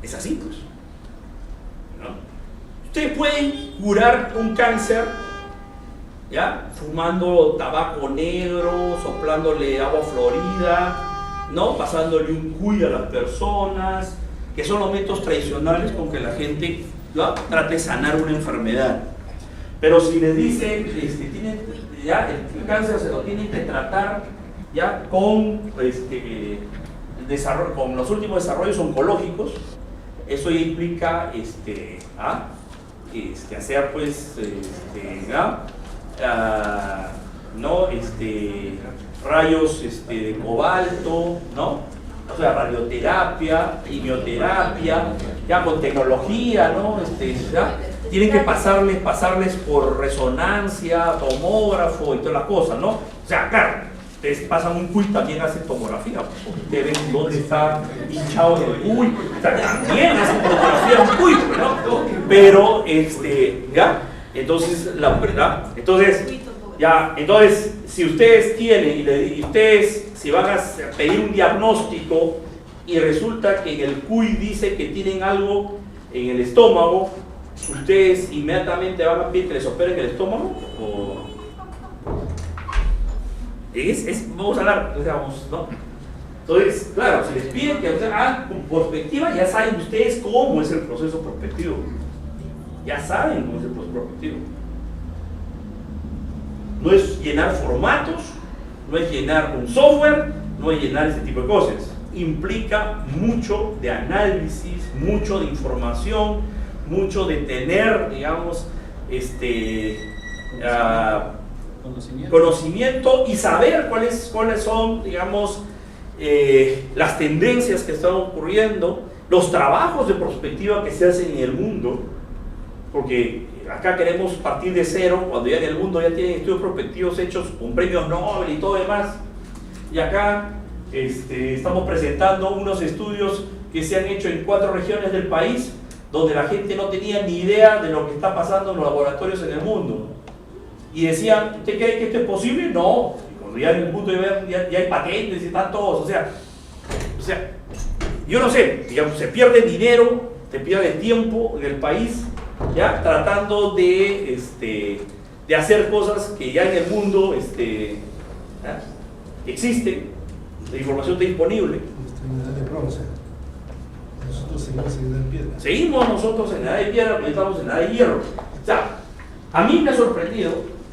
A: es así, pues. ¿No? Ustedes pueden curar un cáncer, ¿ya? Fumando tabaco negro, soplándole agua florida, ¿no? Pasándole un cuy a las personas, que son los métodos tradicionales con que la gente, ¿no?, trata de sanar una enfermedad. Pero si les dicen, ya el cáncer se lo tienen que tratar ya con con los últimos desarrollos oncológicos, eso ya implica hacer pues rayos de cobalto, ¿no? O sea, radioterapia, quimioterapia, ya con tecnología, ¿no? ¿Ya? Tienen que pasarles por resonancia, tomógrafo y todas las cosas, ¿no? O sea, claro, ustedes pasan un cuy, también hacen tomografía, porque ustedes ven dónde está hinchado el cuy, o sea, también hacen tomografía un cuy, ¿no? Pero, ¿ya? Entonces, la verdad, entonces, si ustedes tienen, y ustedes, si van a pedir un diagnóstico y resulta que en el cuy dice que tienen algo en el estómago, ¿ustedes inmediatamente van a pedir que les operen el estómago? Vamos a hablar, digamos, ¿no? Entonces, claro, si les piden que hagan con prospectiva, ya saben ustedes cómo es el proceso prospectivo. Ya saben cómo es el proceso prospectivo. No es llenar formatos, no es llenar un software, no es llenar ese tipo de cosas. Implica mucho de análisis, mucho de información, mucho de tener, digamos, conocimiento y saber cuáles son, digamos, las tendencias que están ocurriendo, los trabajos de prospectiva que se hacen en el mundo, porque acá queremos partir de cero, cuando ya en el mundo ya tienen estudios prospectivos hechos con premios Nobel y todo demás, y acá estamos presentando unos estudios que se han hecho en 4 regiones del país, donde la gente no tenía ni idea de lo que está pasando en los laboratorios en el mundo. Y decían, ¿usted cree que esto es posible? No. Y cuando ya en el mundo ya hay patentes y están todos. O sea, yo no sé, digamos, se pierde dinero, se pierde tiempo en el país, ya tratando de hacer cosas que ya en el mundo existen, la información está disponible.
I: De bronce. Nosotros seguimos en edad de piedra.
A: Seguimos nosotros en edad de piedra, pero estamos en edad de hierro. O sea, a mí me ha sorprendido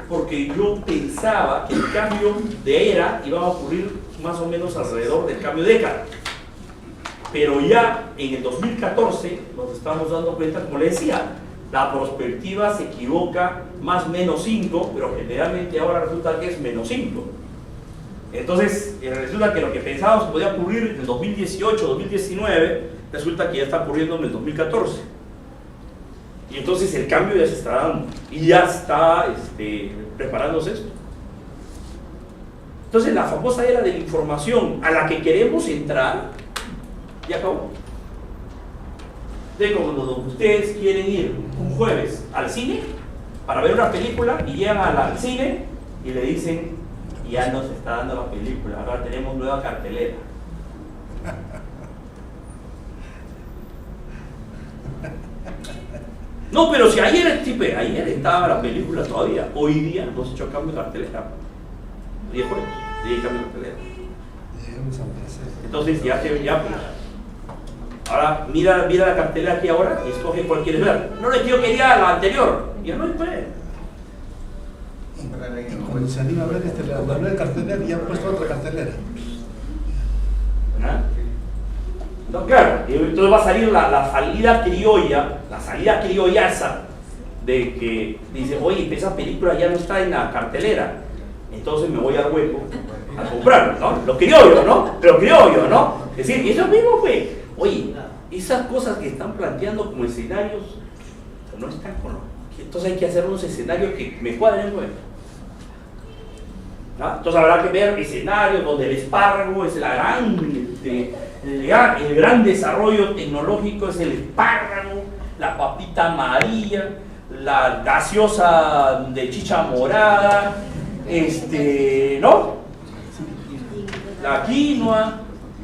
A: porque yo pensaba que el cambio de era iba a ocurrir más o menos alrededor del cambio de década. Pero ya en el 2014 nos estamos dando cuenta, como le decía, la prospectiva se equivoca más menos 5, pero generalmente ahora resulta que es menos 5. Entonces, resulta que lo que pensábamos que podía ocurrir en el 2018, 2019, resulta que ya está ocurriendo en el 2014. Y entonces el cambio ya se está dando y ya está preparándose esto. Entonces la famosa era de la información a la que queremos entrar ya acabó. Entonces cuando ustedes quieren ir un jueves al cine para ver una película y llegan al cine y le dicen, ya nos está dando la película, ahora tenemos nueva cartelera. No, pero si ayer estaba la película todavía, hoy día no se echó cambio de cartelera. 10 jueves, cambio de cartelera. Entonces ya pues, ahora mira la cartelera que ahora y escoge cuál quieres ver. No le quiero quería la anterior, ya no puede.
I: Cuando se anima a ver la nueva cartelera y han puesto otra cartelera.
A: ¿Ah? No, claro, entonces va a salir la salida criolla, la salida criollaza de que dice, oye, esa película ya no está en la cartelera, entonces me voy al hueco a comprarlo, ¿no? Lo criollo, ¿no? Pero criollo, ¿no? Es decir, eso mismo fue, oye, esas cosas que están planteando como escenarios no están con lo... Entonces hay que hacer unos escenarios que me cuadren el hueco. ¿No? Entonces habrá que ver escenarios donde el espárrago es el gran desarrollo tecnológico, es el espárrago, la papita amarilla, la gaseosa de chicha morada, ¿no? La quinoa.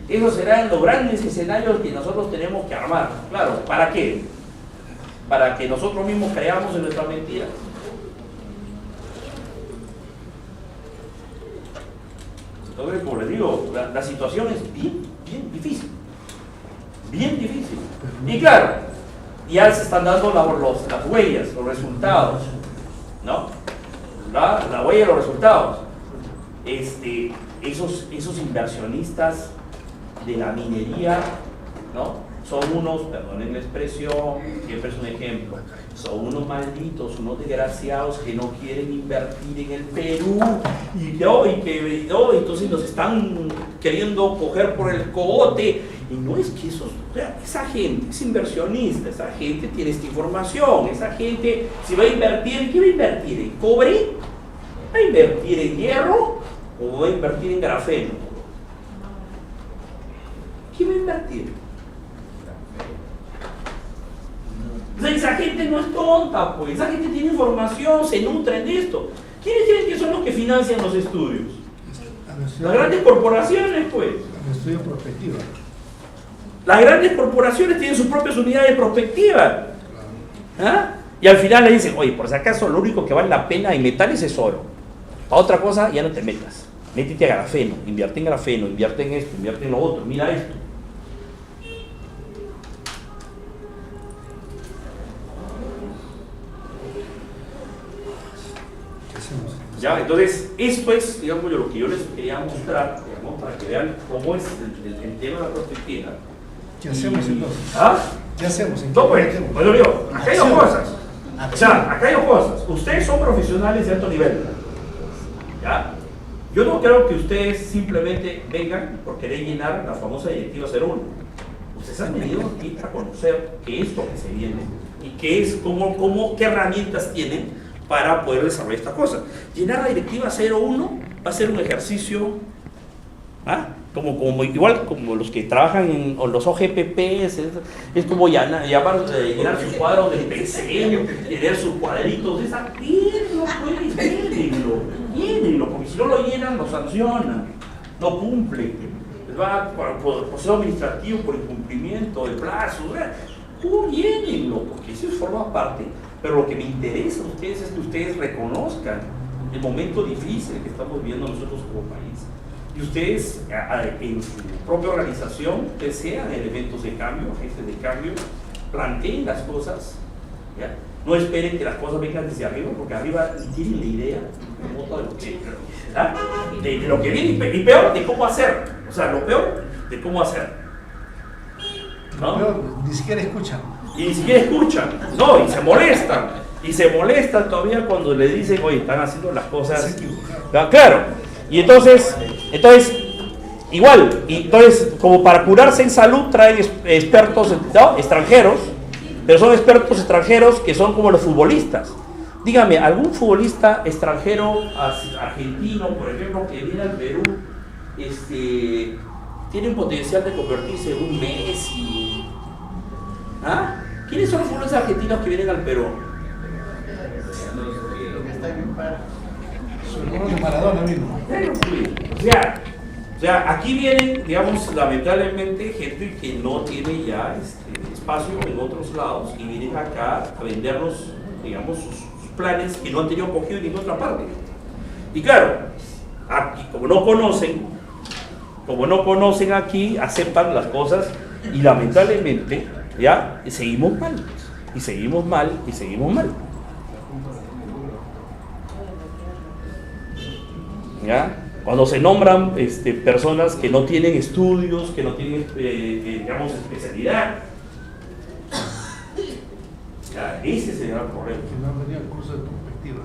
A: Esos serán los grandes escenarios que nosotros tenemos que armar. Claro, ¿para qué? Para que nosotros mismos creamos en nuestra mentira. Entonces, como les digo, la situación es bien difícil. Bien difícil. Y claro, ya se están dando las huellas, los resultados, ¿no? La huella de los resultados. Esos inversionistas de la minería, ¿no? Son unos, perdonen la expresión, siempre es un ejemplo, son unos malditos, unos desgraciados que no quieren invertir en el Perú entonces nos están queriendo coger por el cogote. Y no es que esa gente es inversionista, esa gente tiene esta información, esa gente, si va a invertir, ¿qué va a invertir? ¿En cobre? ¿Va a invertir en hierro? ¿O va a invertir en grafeno? ¿Qué va a invertir? Esa gente no es tonta, pues. Esa gente tiene información, se nutren de esto. ¿Quiénes creen que son los que financian los estudios? Las grandes corporaciones, pues.
I: Estudio prospectiva.
A: Las grandes corporaciones tienen sus propias unidades de prospectiva. ¿Ah? Y al final le dicen, oye, por si acaso lo único que vale la pena en metales es oro. Para otra cosa ya no te metas. Métete a grafeno, invierte en esto, invierte en lo otro, mira esto. Ya, entonces, esto es, digamos, lo que yo les quería mostrar, digamos, para que vean cómo es el tema de la prospectiva.
I: ¿Qué hacemos entonces?
A: ¿Ah?
I: ¿Qué hacemos?
A: No, pues lo digo, acá hay dos cosas. O sea, acá hay dos cosas. Ustedes son profesionales de alto nivel. Yo no creo que ustedes simplemente vengan por querer llenar la famosa directiva 01. Ustedes han venido aquí a conocer qué es lo que se viene y qué es, qué herramientas tienen para poder desarrollar esta cosa. Llenar la directiva 01 va a ser un ejercicio, ¿ah? Igual como los que trabajan en los OGPPs, es como llenar sus cuadros de PC, llenar sus cuadritos, llénenlo, porque si no lo llenan, lo sancionan, no cumplen, les va por proceso administrativo, por incumplimiento de plazo, llénenlo, porque eso forma parte, pero lo que me interesa a ustedes es que ustedes reconozcan el momento difícil que estamos viviendo nosotros como país. Y ustedes, en su propia organización, ustedes sean elementos de cambio, jefes de cambio, planteen las cosas, ¿ya? No esperen que las cosas vengan desde arriba, porque arriba ni tienen la idea de lo que viene, y peor de cómo hacer, o sea, lo peor de cómo hacer. ¿No?
I: Pero ni siquiera escuchan.
A: Y ni siquiera escuchan, no, y se molestan todavía cuando le dicen, oye, están haciendo las cosas. Claro, y entonces igual, y entonces, como para curarse en salud, traen expertos, ¿no?, extranjeros, pero son expertos extranjeros que son como los futbolistas. Dígame, ¿algún futbolista extranjero argentino, por ejemplo, que viene al Perú, tiene un potencial de convertirse en un Messi? ¿Ah? ¿Quiénes son los futbolistas argentinos que vienen al Perú?
G: Los que están en paro.
I: Son de Maradona mismo.
A: O sea, aquí vienen, digamos, lamentablemente, gente que no tiene ya espacio en otros lados y vienen acá a vendernos, digamos, sus planes que no han tenido cogido en ninguna otra parte. Y claro, aquí, como no conocen aquí, aceptan las cosas y lamentablemente ya seguimos mal, y seguimos mal, y seguimos mal. ¿Ya? Cuando se nombran personas que no tienen estudios, que no tienen, digamos, especialidad. Ya, ese es el gran problema.
I: Que no han venido al curso de perspectiva.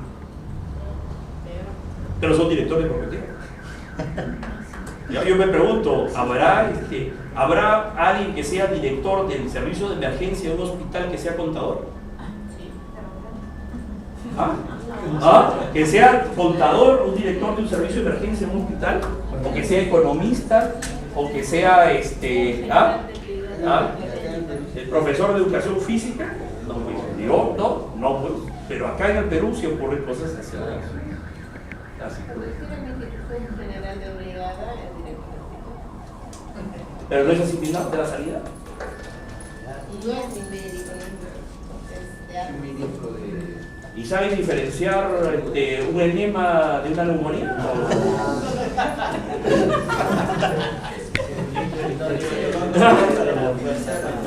A: Pero son directores de perspectiva. Ya, yo me pregunto, ¿habrá alguien que sea director del servicio de emergencia de un hospital que sea contador? Que sea contador, un director de un servicio de emergencia en un hospital, o que sea economista, o que sea el profesor de educación física. No, pues, digo, no, pues, pero acá en el Perú sí ocurren cosas así. Pero no es asignado de la salida.
C: Y no es mi médico,
A: ¿Y sabes diferenciar un enema de una neumonía?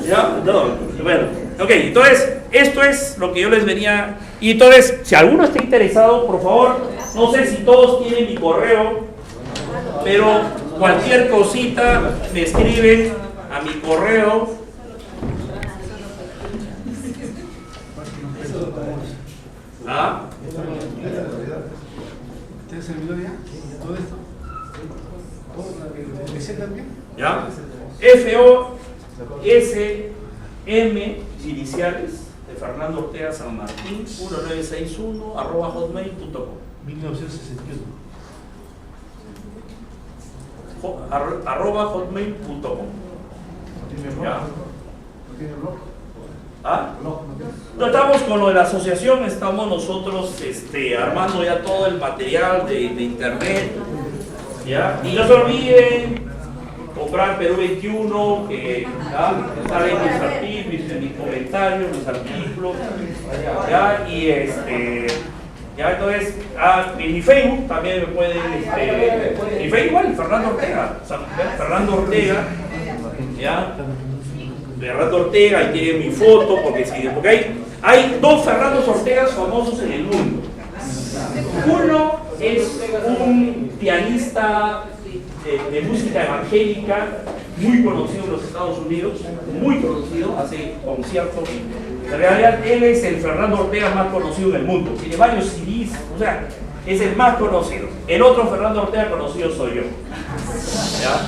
A: ¿Ya? No, bueno, ok, entonces esto es lo que yo les venía. Y entonces, si alguno está interesado, por favor, no sé si todos tienen mi correo, pero cualquier cosita me escriben a mi correo.
I: ¿Usted se olvidó ya? ¿Todo esto? ¿Todo la PC también?
A: ¿Ya? FOSM iniciales de Fernando Ortega San Martín 1961 @hotmail.com
I: 1961
A: @hotmail.com.
I: ¿No tiene blog?
A: No, estamos con lo de la asociación, estamos nosotros armando ya todo el material de internet, ¿ya? Y no se olviden comprar Perú 21, que salen mis artículos, mis comentarios, mis artículos, ¿ya? Y ya, entonces, en mi Facebook también me pueden, mi Facebook igual, Fernando Ortega, Fernando Ortega, ¿ya? Fernando Ortega, ahí tiene mi foto, porque hay dos Fernando Ortegas famosos en el mundo. Uno es un pianista de música evangélica, muy conocido en los Estados Unidos, muy conocido, hace conciertos. En realidad, él es el Fernando Ortega más conocido en el mundo, tiene varios CDs, o sea, Es el más conocido. El otro Fernando Ortega conocido soy yo. ¿Ya?